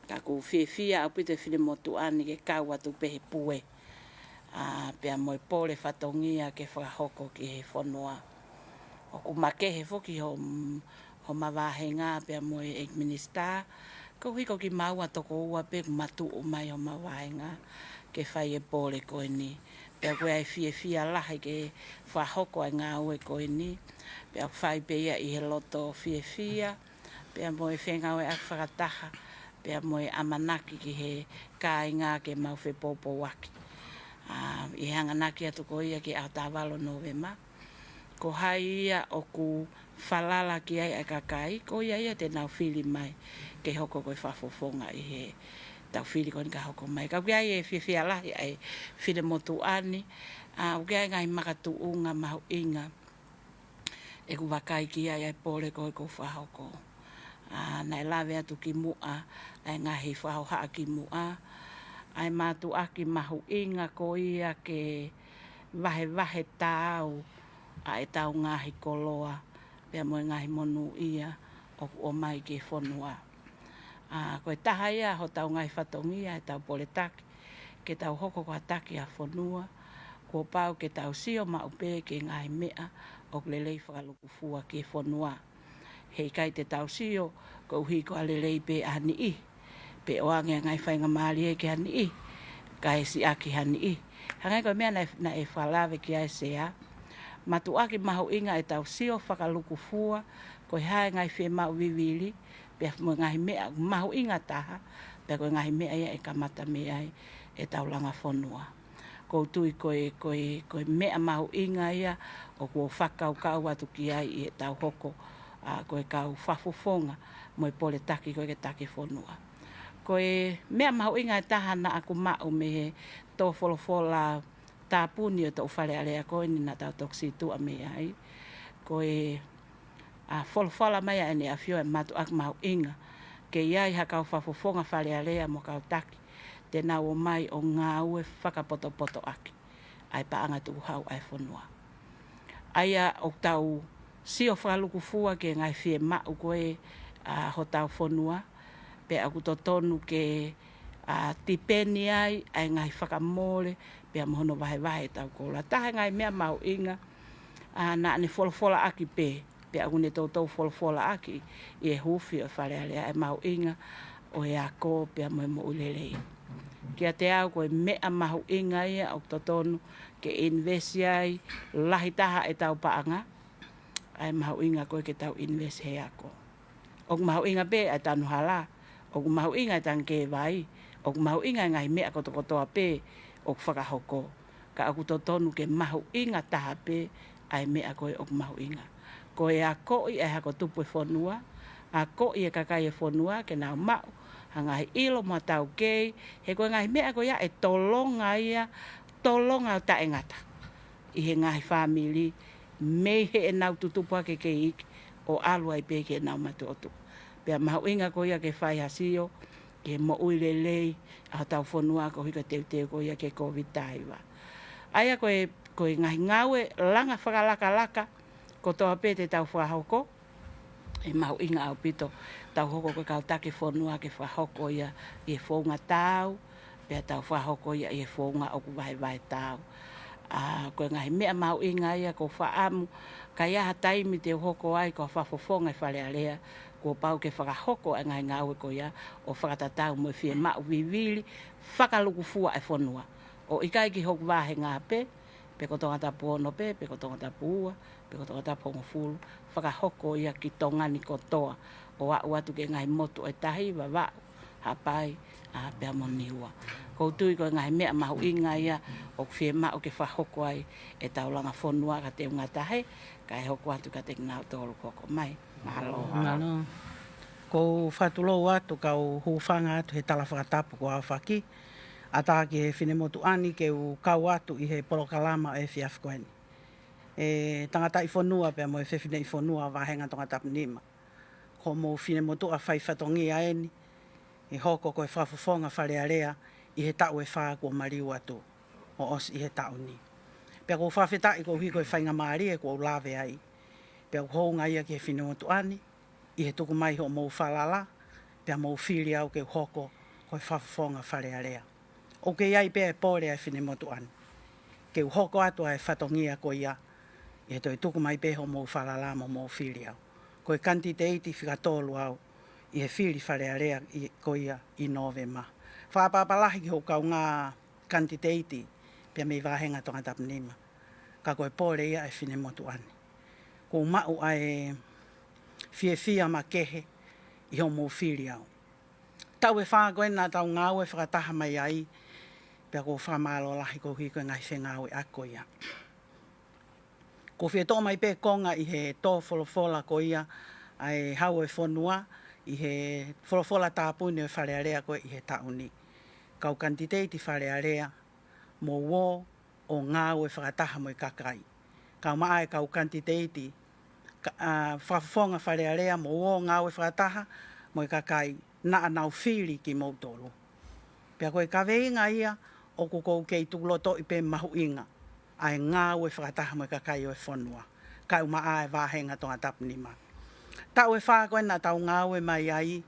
ka ku fia au pite whirimoto ani ke kau atu pehe pue. Pia moe pole whatongia ke whakahoko ki he whanua. O ku makehe foki ho mawahenga pia moe ek-minister, ko hiko ki maua toko ua pe matu o mai o mawahenga ke whai e pole koe ni. Pia koe ai fia lahi ke whahoko ai ngā ue koe ni. Pia whai peia i he loto fia, pia moe whengau e ak whakataha, pia moe amanaki ki he kāinga ke mau whepopo waki. I hanganaki atu ko ia ki Aotawalo Novema. Ko hai ia o ku whalala ki ai kakai, ko ia te nau whili mai ke hoko koe whafofonga i he tau whili koe ni ka hoko mai. Ka kia e whiwhia lahi ai while motu ani, o kia ngai makatu unga mahu inga e ku wakai ki ai pole koe ko whahoko. Nai lawe atu ki mua, ai ngahi whahoha ki mua, ai mātu aki mahu inga ko ia ke wahe tāu a e tau ngahi koloa, pia moe ngahi monu ia o mai ke whanua. Koe taha ia ho tau ngahi whatongia e tau poletaki, ke tau hoko kua taki a whanua, ko pau ke tau sio ma upe ke ngahi mea o lelei whakalukufua ke whanua. Hei kai te tau sio, ko uhi ko a lelei pe ani i, pe oange ngai whainga maari e ke ani i, kai si aki hani I. Hangai ko mea na e whalawe ki ai sea. Matu aki mahu inga e tau sio whakaluku fua, ko hae ngai whi mau viwili, pia ngahi mea mahu inga taha, pia ko ngahi mea ia e kamata mea ai e tau langa whonua. Ko tui koe mea mahu inga ia, o kua whakau atu ki ai I e tau hoko, koe kau whafufonga, mo e pole taki koe ke taki whonua. Koe mea mahu inga e taha na aku mau me he tō wholofola tāpuni o tō whare alea koe ni nā tau toksi tu a mea ai. Koe wholofola mai a ene a whio e matu aku mahu inga, ke iai hakau whafufonga whare alea mo kau taki, te nā o mai o ngā ue whakapoto aki, ai paanga tu hau ai whonua. Aia o tau sio whakaluku fua ke ngai whie mau koe ho tau whonua, pe aku totonu ke tipeni ai ngai whakamole, pe mohono wahe tau kola. Taha ngai mea mau inga, na ne wholofola aki pe aku ne tautou wholofola aki, I e hufi o whare alea e mau inga, o e a ko pe mo e mo ulelei. Kia te au koe mea mahu inga ia o totonu ke investi ai, lahi taha e tau paanga, ai mahu inga koe ke tau invest he ako. O mahu inga pe ai tanu hala, o mahu inga tan ke vai, o mahu inga ngai mea kotokotoa pe o whakahoko. Ka aku totonu ke mahu inga taha pe ai mea koe o mahu inga. Koe a koi ai hako tupu e whonua, a koi e kakai e whonua ke nau mau, hangai ilo ma tau kei, he koe ngai mea koe ia e tolonga ia, tolonga o ta engata. I he ngai family, mei he e nau tutupu ake ke iki, o alua I pe ke nau matu otu. Pea mahu inga ko ia ke whai hasio, ke mo uilelei, a tau whonua ko hika teu ko ia ke COVID-19. Aia koe ngahi ngaue langa whakalaka, ko toa pe te tau whahoko, e mahu inga au pito, tau hoko koe kau take whonua ke whahoko ia I e whonga tau, pea tau whahoko ia I e whonga oku vai tau. Koe ngahi mea mahu inga ia ko whaamu, ka ia taimi te hoko ai ko whafofonga I whare alea, ko pau ke whakahoko ngai ngaue ko ia o whakatatau mo whie mau viwili whakaluku fua e whonua. O ikai ki hoku wahe ngā pe ko tonga tapu ono pe ko tonga tapu ua, pe ko tonga tapu ngofulu, whakahoko ia ki tongani ko toa o au atu ke ngai motu e tahi wa wau, hapai, pea moniua. Ko tui ko ngai mea mahu inga ia o whie mau ke whahoko ai e taulanga whonua ka te unga tahe, ka e hoko atu ka te ngau tolu koko mai. Mahalo. Mahalo. Ko whatulou atu kau hufanga atu he tala whakatapu ko awhaki. Ata ki he whinemotu ani ke u kau atu I he polokalama e fiaf koeni. E tangata I whonua pia mo e whiwhine I whonua wahenga tonga tapu nima. Ko mo whinemotu a whai whatongi a eni. I hoko ko e whafufonga whare area I he tau e whaa kua mariu atu. O os I he tau ni. Pia ko whawheta I ko hui ko e whainga maari e ko lawe ai. Pea hounga ia ki he whinemotu ani, I he tuku mai ho mou whalala, pea mou whiri au ke hoko ko e whafufonga whare area. O ke iai pea e pōre ai whinemotu ani. Ke hoko atu ai whatongia ko ia, I he toi tuku mai pea ho mou whalala mo mou whiri au. Ko e Kanititeiti whikatolu au, I he whiri whare area ko ia I Novema. Whapapalahi ki ho kau ngā Kanititeiti, pea mei wahenga tonga tapu nima. Ka ko e pōre ia e whinemotu ani. Ko mau ai whia ma kehe I ho mō whiri au. Tau e whāgoena tau ngāu e whakataha mai ai, pia ko whamalo lahi ko hui koe ngai whengau e ako ia. Ko whia tō mai pē konga I he tō wholofola ko ia, ai hau e whonua, I he wholofola tāpuni e wharearea koe I he tauni. Kau Kanititeiti wharearea, mō wō o ngāu e whakataha mo I kakai. Kau maa e kau Kanititeiti, whafonga wharearea mo o ngāu e whakataha, mo I kakai na anau whiri ki mautolo. Pea koe ka veinga ia, o kukou kei tukuloto I pe mahu inga, ai ngāu e whakataha mo I kakai o e whonua. Kau maa e wāhenga tonga tapu nima. Tau e whakoena tau ngāu e mai ai,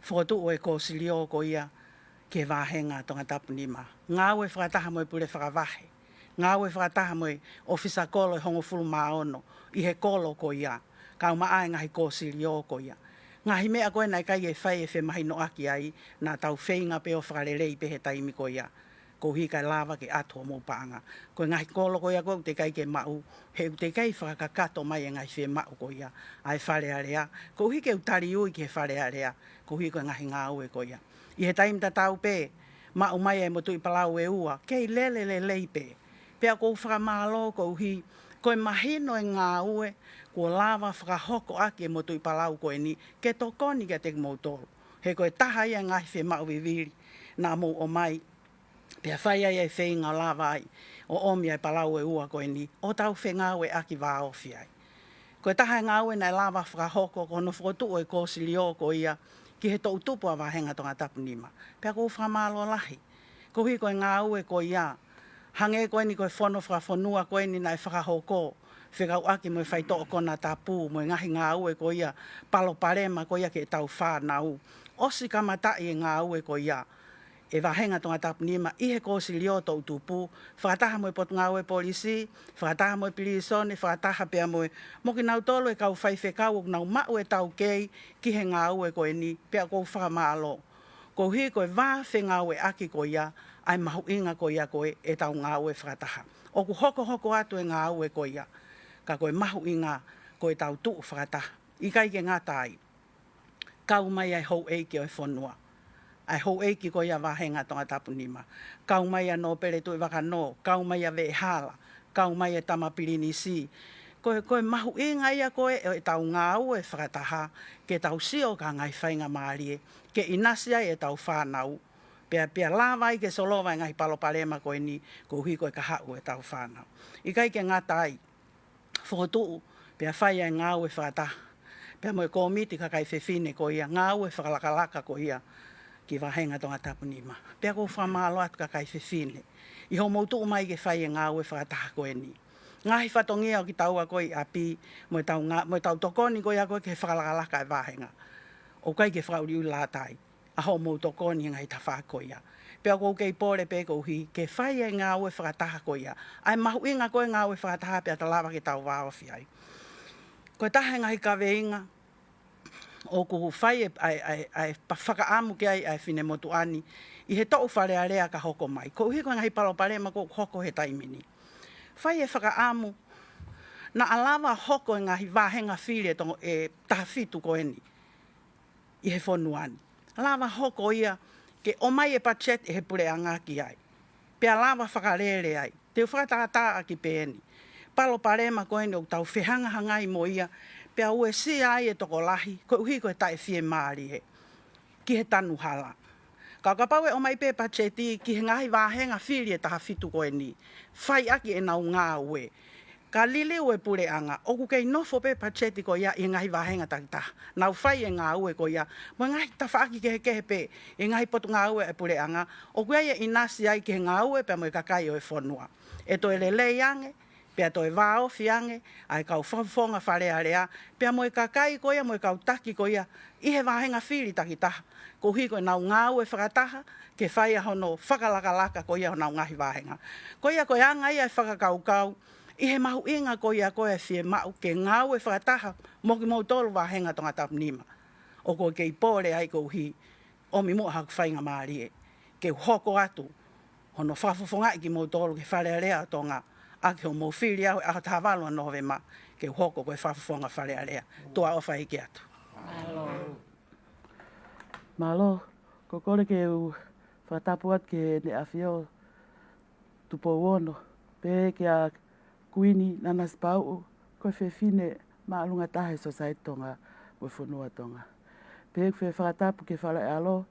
whotu o e kōsilio ko ia, ke wāhenga tonga tapu nima. Ngāu e whakataha mo I pure whakawahe. Ngāu e whakataha mo I ofisa kolo I hongofulu maono, I he kolo ko ia, kau maa e ngahi kōsilio ko ia. Ngahi mea koe nai kai e whai e whemahi no aki ai, nā tau whainga pe o whakarelei pe he taimi ko ia. ko hi kai lava ke ato mo panga ko ngai kolo ko ia ko te kai ke mau he te kai whakakato mai ngai whe mau ko ia ai whare area ko hi ke utari ui ke whare area ko hi ko ngai ngā ue ko ia i he taim ta tau pe mau mai e motu i palau e ua kei lele pe pea ko whakamalo ko hi ko mahino e ngā ue ko lava whakahoko ake motu i palau ko ni ke tokoni ke te motoro he ko taha ia ngai whe mau viviri na mo o mai pea whai ai e whenga lava ai o omi ai palau e ua koe ni o tau whengawe aki wā ofi ai. Koe taha ngā ue nei lava whakahoko ko no whakotu o e kōsili o ko ia ki he tau tupu a wahenga tonga tapunima. Pea ko whamalo lahi. Ko hui koe ngā ue ko ia hange koe ni koe whono whakafonua koe ni nei whakahoko whekau aki mo e whaito o kona tapu mo e ngahi ngā ue ko ia palo parema ko ia ke tau whanau. Osi kamatai e ngā ue ko ia e wahenga tonga tapunima i he kōsi lio tau tupu, whakataha mo e potu ngā ue polisi, whakataha mo e pilisone, whakataha pia mo e moki nau tolo e kau whaife kau o nau mau e tau kei ki he ngā ue koe ni, pia kou whakamalo. Ko hi koe wāwhe ngā ue aki ko ia, ai mahu inga ko ia koe e tau ngā ue whakataha. O ku hoko atu e ngā ue ko ia, ka koe mahu inga koe tau tuu whakataha. I kai ke ngā tai, kau mai ai hou eiki o e whonua. Ai hou eiki ko ia wahenga tonga tapunima. Kau mai a no pere tui waka no, kau mai a vee hala, kau mai a tamapirini si. Koe mahu inga ia koe e tau ngā ue whakataha, ke tau sio ka ngai whainga maarie, ke inasia e tau whanau, pia lawai ke solova ngai palo palema koe ni, ko hui koe ka hau e tau whanau. I kai ke ngā tai, whokotuu, pia whaia ngā ue whakataha, pia mo e komiti ka kai whewhine ko ia, ngā ue whakalakalaka ko ia, ki wahenga tonga tapunima. Pea ko whamalo atu ka kai whewhine. I ho mautu mai ke whai e ngā ue whakataha koe ni. Ngahi whatongia o ki taua koe api, mo e tau tokoni koe a koe ke whakalakalaka e wahenga. O kai ke whauri ui lātai. A ho mau tokoni ngai ta wha koe ia. Pea ko kei pore pe ko hi, ke whai e ngā ue whakataha koe ia. Ai mahu inga koe ngā ue whakataha pea ta lawa ke tau wāofi ai. Koe tahe ngai ka veinga, o ku whai ai whakaamu ke ai whine motu ani, i he tau whare area ka hoko mai. Ko uhi koe ngahi palo parema ko hoko he taimini. Whai e whakaamu, na alawa hoko e ngahi wahenga while e tahafitu ko eni, i he whonu ani. Alawa hoko ia, ke o mai e pachet e he pure angaki ai. Pea alawa whakarere ai, te whakatata aki pe eni. Palo parema ko eni o tau whehanga hangai mo ia, pea ue si ai e toko lahi, ko uhi koe tae fie maari he, ki he tanu hala. Ka kapau e o mai pe pacheti, ki he ngahi wahenga whiri e taha fitu koe ni, whai aki e nau ngā ue. Ka lili ue pure anga, o ku kei nofo pe pacheti ko ia i ngahi wahenga takitaha. Nau whai e ngā ue ko ia, mo ngahi tawha aki kehe pe, i ngahi potu ngā ue e pure anga, o ku ia inasi ai ki he ngā ue, pea mo e kakai o e whonua. E to e lelei ange, pea to e wāo fiange, ai kau whawhonga wharearea, pea mo e kakai koia, mo e kau taki koia, i he wahenga whiri takitaha, ko hi koe nau ngā ue whakataha, ke whai a hono whakalakalaka koia o nau ngahi wahenga. Koia koe anga ia e whakakaukau, i he mahu inga koia koe fie mau, ke ngā ue whakataha, moki mau tolu wahenga tonga tapunima. O koe kei pōre ai ko hi, o mi mua haku whainga maarie, ke hoko atu, hono whawhawhonga i ki mau tolu ke wharearea tonga, aki ho mo whiri au a tawalo nove ma ke hoko koe whawhonga wharearea. Tua ofa i ki atu. Malo, ko kore ke u whatapuat ke ne awhio tupo uono. Pe ke a kuini nanas pau koe whewhine maalunga tahe so sai tonga mo whunua tonga. Pe ke whatapu ke whala e alo,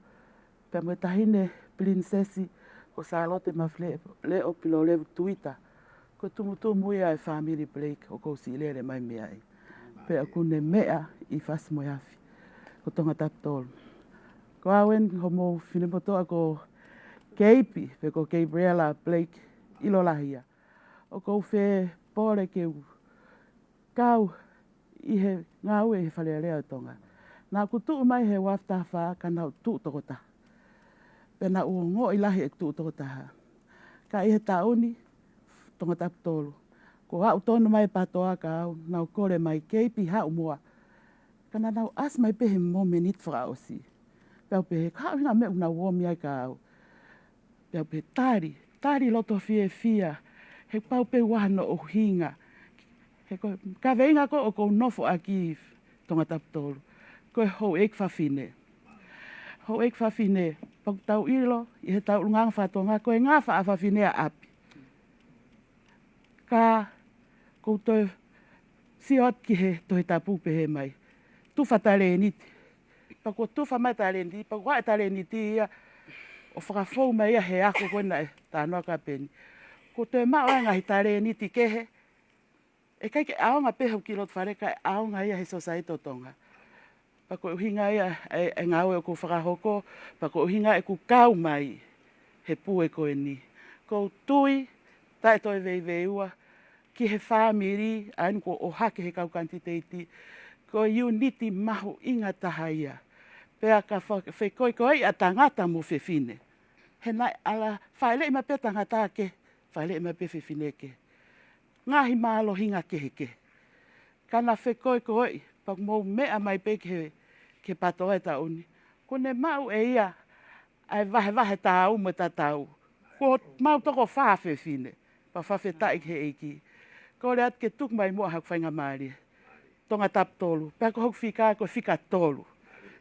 pe mo tahine prinsesi ko sa alote mawhle le o pilo le tuita. Ko tumutumu ia e family break o ko si lere mai mea ai. Pe aku ne mea i fas mo yafi. Ko tonga taptol. Ko awen ho mo Ptoa ko keipi pe ko Gabriela Blake Ilolahia. O ko fe pore ke kau i he ngau e he whalearea tonga. Nā kutu mai he wafta wha ka nau tu tokota. Pe na ua ngo i lahi e tu tokota ha. Ka i he tauni tonga taptolu. Ko hau tono mai patoa ka au, nau kore mai keipi hau mua. Kana nau as mai pehe mo menit FAOSI. Pau pehe, ka au hina me una uomi ai ka au. Pea pe tari loto fia, he pau pe wahano o hinga. He ko, ka veinga ko o ko nofo aki tonga taptolu. Ko ho ek fafine. Ho ek fafine, pak tau ilo, i he tau lungang fatonga, ko e ngā fa fafine a api. Ka, ko toi siot ki he toi tapu pe he mai. Tufa tale niti. Pako tufa mai tale niti, pako wa tale niti ia, o whakafou mai ia he ako koina e tānoa ka peni. Ko toi maa ngahi tale niti kehe, e kai ke aonga peho ki lot whareka, e aonga ia he sosaito tonga. Pako uhinga ia e ngau e ku whakahoko, pako uhinga e ku kau mai he pue koe ni. Ko tui, tae toi veiveua, ki he whamiri, ainu ko o hake he kau Kanititeiti, ko uniti mahu inga taha ia. Pea ka whekoi koe a tangata mo fefine. He nai ala, whaile ima pe tangata ke, whaile ima pe fefine ke. Ngahi maalo hinga ke. Kana whekoi koe, pak mou mea mai pe ke patoa e tauni. Ko ne mau e ia, ai vahe tau mo tatau. Ko mau toko whawhewhine, pa whawhetai he eiki. Ko le at ke tuk mai mua hak whainga maari. Tonga tap tolu. Pea ko hok whika ko whika tolu.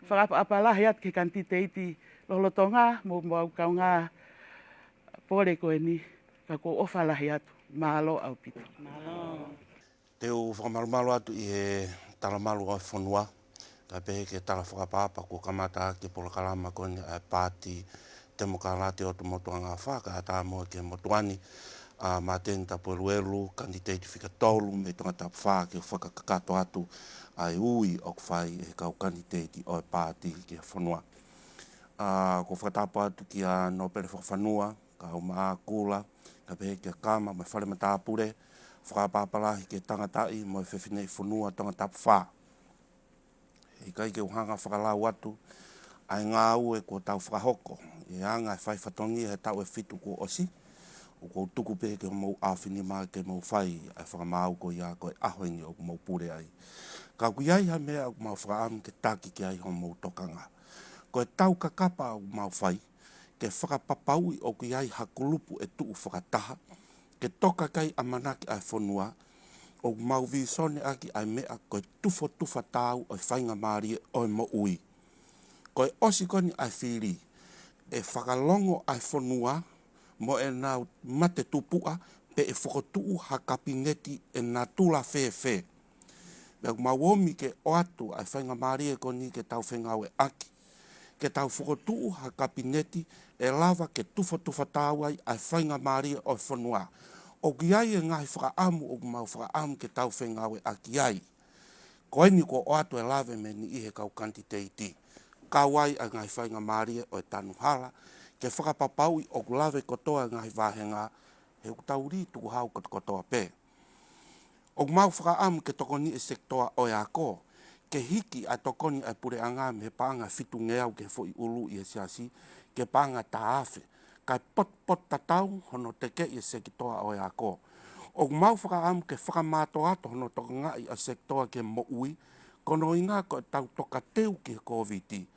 Whakapalahi at ke Kanititeiti lolo tonga, mo au kau ngā pore koe ni, ka ko ofalahi atu, malo au pito. Teu whakamarumaru atu i he talamaru o whanua, ka pehe ke tala whakapapa ko kamata ke polokalama kone a Paati, te mokalate o tu motua ngā whaka, a tā mua ke motuani, a Mateni Tapueluelu, Kanititeiti whika tolu, me tonga tapu wha ke whakakakato atu, ai ui o kwhai e kau Kanititeiti o Paati ke whanua. Ko whakatapu atu ki a no pere whakawhanua, ka o maa kula, ka pehe ke kama, mai whare matapure, whakapapalahi ke tangatai, mo e whewhinei whanua tonga tapu wha. E kai ke uhanga whakalau atu, ai ngā ue ko tau whakahoko, e anga e whai whatongi he tau e fitu ko osi, o ko tuku pehe ke mou awhini maa ke mou whai, ai whakamau ko ia ko e ahoingi o mou pure ai. Ka kui ai ha mea o mau whakaamu ke taki ki ai ho mou tokanga. Ko e tau kakapa o mau whai, ke whakapapaui o kui ai hakulupu e tuu whakataha, ke toka kai a manaki ai whanua, o mau visone aki ai mea ko e tufa tau o whainga maari o mo ui. Ko e osi koni ai Fili, e whakalongo ai whanua, mo e nau mate tupua, pe e whakotuu ha kapineti e nā tula whewhe. Pea mauomi ke o atu ai whainga maari e koni ke tau whengau e aki. Ke tau whakotuu ha kapineti e lava ke tufa tau ai whainga maari o whanua. O ki ai e ngahi whakaamu o mau whakaamu ke tau whengau e aki ai. Ko eni ko o atu e lave me ni ihe kau Kanititeiti. Kau ai a ngahi whainga maari o e tanu hala, ke whakapapaui o lave kotoa ngahi wahenga, he utauri tuku hau kotoa pe. O mau whakaamu ke tokoni e sektoa o e ako, ke hiki a tokoni a pure anga me paanga fitu ngeau ke fo i ulu i e siasi, ke paanga taafe, kai pot tatau hono teke i e sektoa o e ako. O mau whakaamu ke whakamato ato hono toka ngai a sektoa ke mo ui, kono inga ko tau toka teu ki COVID.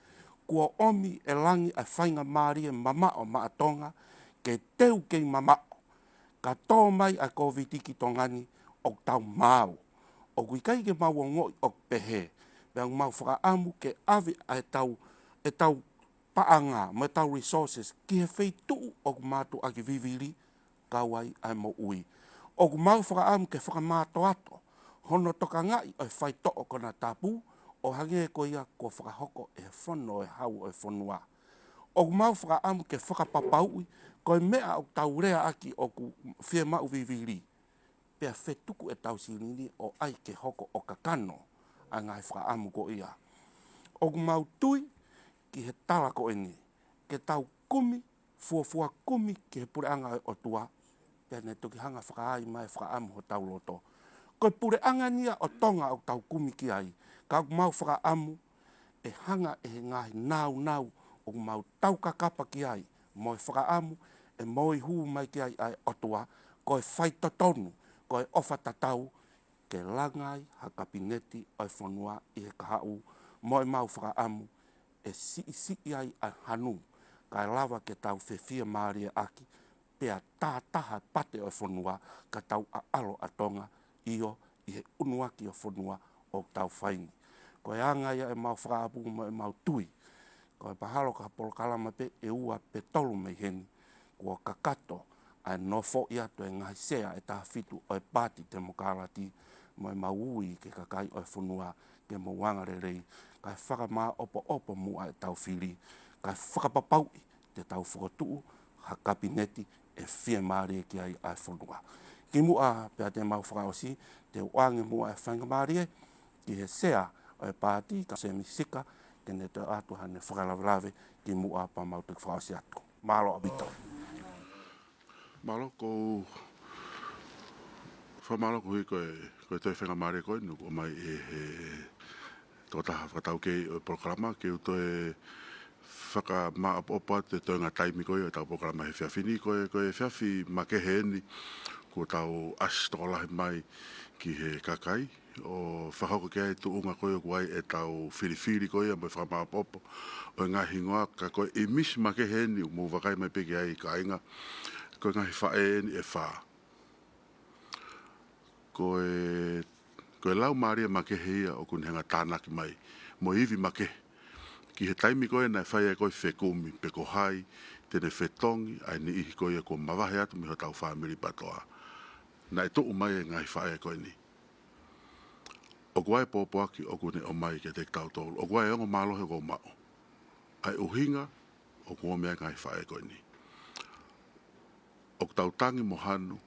Kua omi e langi a whainga maari e mama o maatonga, ke teu kei mama ka tō mai a COVID ki tongani o tau mau. O kui kai ke mau o ngoi o pehe, peang mau whakaamu ke ave a e tau paanga, me tau resources, ki he whei tuu o kumatu aki viviri, kawai ai mo ui. O kumau whakaamu ke whakamato ato, hono toka ngai o whai to'o kona tapu, o hange ko ia ko whakahoko e whono e hau o e whanua. O kumau whakaamu ke whakapapaui, ko e mea o tau rea aki o ku whia mau viviri. Pea whetuku e tau sirini o ai ke hoko o kakano, a ngai whakaamu ko ia. O kumau tui, ki he tala ko eni, ke tau kumi, fuafua kumi ki he pureanga o tua, pea ne toki hanga whakaai mai whakaamu ho tau loto. Ko pureanga nia o tonga o tau kumi ki ai, ka kumau whakaamu, e hanga e he ngahi nau, o kumau tau kakapa ki ai, mo e whakaamu, e mo i huu mai ki ai ai o tua, ko e whaitotonu, ko e ofa tatau, ke langai ha kapineti o e whanua i he kahau, mo e mau whakaamu, e si ai a hanu, Kai lava ke tau fefia maria aki, pea tātaha pate o whanua, ka tau alo atonga, io i he unuaki o whanua o tau whaini. Ko e anga ia e mau whaapu mo e mau tui. Ko e pahalo ka polokalama pe e ua pe tolu mei heni. Kua kakato ai no fo ia to e ngai sea e taha fitu o e Paati te mokalati mo e mau ui ke kakai o e whanua ke mo wangare rei. Kai whakamaa opo mua e tau Fili. Kai whakapapaui te tau whakatuu ha kabineti e fia maari ki ai ai whanua. Ki mua pia te mau whakaosi te wange mua e whanga maari ki he sea o e Paati ka Semisi Sika ke ne te atu hane whakalavrave ki mua pa mau te whakaosi atu. Malo abito. Malo ko whamalo ko hui koe toi whenga maare koe nuku o mai e he tō taha whakatau kei o programa ke u toi whaka maa opa te toi ngā taimi koe o tau programa he whiawhini koe whiawhi ma ke he eni ko tau asitokolahi mai ki he kakai o whakako kia e tu unga koe o kuai e tau whiriwhiri koe a mai whakamaa opa o ngā hingoa ka koe i mis ma ke he eni o mō wakai mai peki ai ka inga koe ngahi whae ni e wha. Koe lau maaria ma ke heia o kun henga tānaki mai. Mo iwi ma ke. Ki he taimi koe nai whaia koe whekumi, peko hai, tene whetongi, ai ni ihi koe ko mawahe atu miho tau whamiri patoa. Nai tuu mai e ngahi whae koe ni. O kuai pōpoaki o kune o mai ke tek tau tolu. O kuai ongo mālohe ko mao. Ai uhinga o kua mea ngahi whae koe ni. O tau tangi mo hanu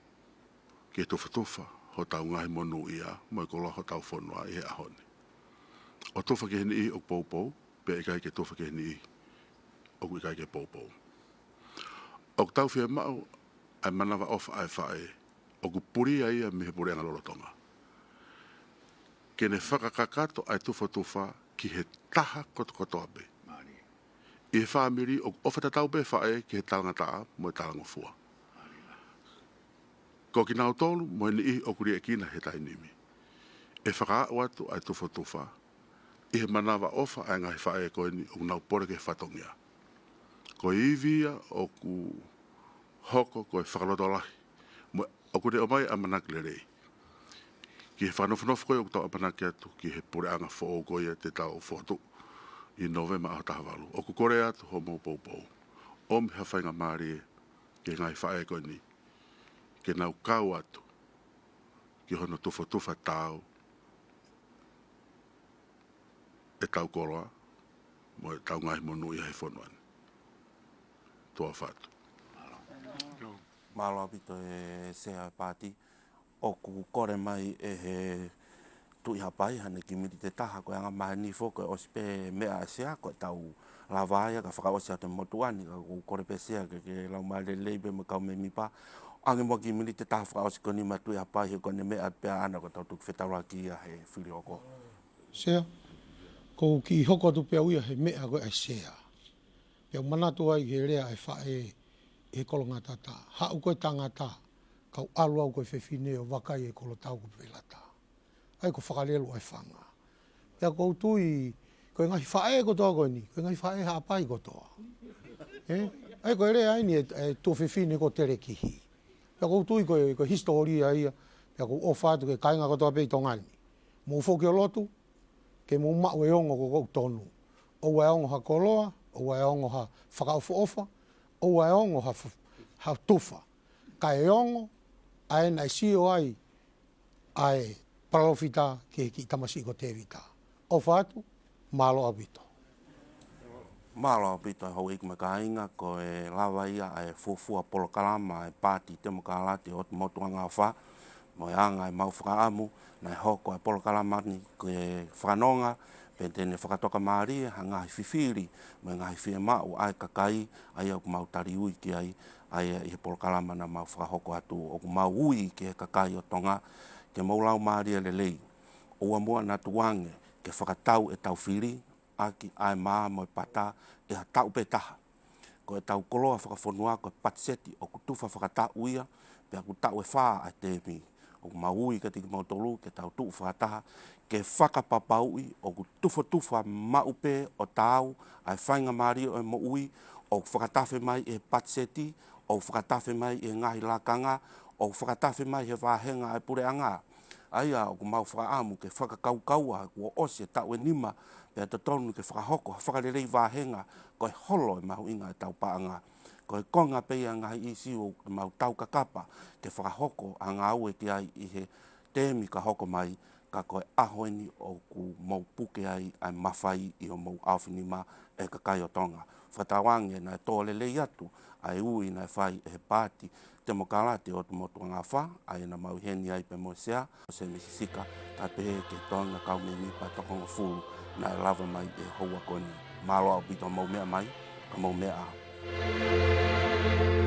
ke tufa ho tau ngahi monu ia mo ko ho tau fonua i he ahone. O tufa ke hini i o poupou pe e kai ke tufa ke hini i o kui kai ke poupou. O tau whia mau ai manawa ofa ai whae o ku puri ai a mihe puri anga lolotonga. Ke ne whakakakato ai tufa ki he taha koto abe. I he whaamiri o ofata tau be whae ki he talanga taa mo e talanga fua. Ko ki nau tolu, mo ni i o kuri e kina he tainimi. E whaka atu ai tufa. I he manawa ofa ai ngahi whae koe ni o nau pore ke whatongia. Ko i via o ku hoko ko e whakalotolahi. O kuri o mai a manaki le rei. Ki he whanofonofu koe o tau a manaki atu ki he pore anga fo o koe te tau fotu. I novema a tahawalu. O ku kore atu ho mou poupou. O mi hawhainga maari e ke ngahi whae koe ni. Ke nau kau atu, ki hono tufa tau, e tau koroa, mo e tau ngahi monu i hei whanuan. Tua whatu. Malo apito e sea Paati, o ku kore mai e he tui hapai, hane ki miri te taha, koe anga mahe ni foko e ospe mea sea, koe tau lavaia, ka whakaosi ate motuani, ka ku kore pe sea, ke lau mai le leibe me kau me mipa, ange mo ki mili te taha whakaosi koni matui hapai he kone mea pea ana ko tau tuku whetara ki ia he whiri oko. Sea, ko ki hoko tu pea uia he mea koe ai sea. Pea manatu ai he rea e whae e kolonga tata. Hau koe tangata, kau alu au koe whewhine o wakai e kolo tau koe pelata. Ai ko whakarelu ai whanga. Pea kou tui, koe ngahi whae kotoa koe ni, koe ngahi whae hapai kotoa. Ai koe rea aini e tō whewhine ko tere kihi. Pea kou tui koe historia ia, pea kou ofatu ke kainga kotoa pei tongani. Mō whoki o lotu, ke mō mau e ongo ko kou tonu. O e ongo ha koloa, o e ongo ha whakaofa, o e ongo ha tufa. Ka e ongo, a e nai sio ai, ai paralofita ke ki tamasi ko te vita. O whatu, malo abito. Malo apito e hau iku me ka inga ko e lawa ia e fufua polokalama e Paati te mokala te o motuanga wha. Mo e anga e mau whakaamu, na e hoko e polokalama ni ko e whanonga, pe tene whakatoka maari ha ngahi whiwhiri, mo e ngahi whie mau ai kakai, ai au mau tari ui ki ai i he polokalama na mau whakahoko atu, o ku mau ui ki he kakai o tonga, ke maulau maari e le lei. O mua na tuange ke whakatau e tau whiri, aki ai maa mo e pata e ha tau pe taha. Ko e tau koloa whakawhanua ko e patseti o kutufa whakatau ia, pe a ku tau e whaa a te mi. O ku maui ka tiki mau tolu ke tau tuu whakataha, ke whakapapaui o ku tufa maupe o tau, ai whainga maari o e mo ui, o whakatafe mai e patseti, o whakatafe mai e ngahi lakanga, o whakatafe mai he wāhenga e pure anga. Aia o ku mau whakaamu ke whakakaukaua, kua ose tau e nima, pia te tonu ke whakahoko, whakarerei wāhenga, koe holo e mahu inga e tau paanga. Koe konga peia ngahi isi o mau tau kakapa, ke whakahoko a ngā ue ki ai i he tēmi ka hoko mai, ka koe ahoeni o ku mau puke ai ai mawhai i o mau awhinima e ka kai o tonga. Whatawange na e tōlelei atu, ai ui na e whai e he Paati, te mokalate o te motua ngā wha, ai na mau heni ai pe mo sea, o Semisi Sika, ka pehe ke tonga kau me nipa tokonga fulu, na e lava mai e houa koni. Malo au pito mau mea mai, ka mau mea au.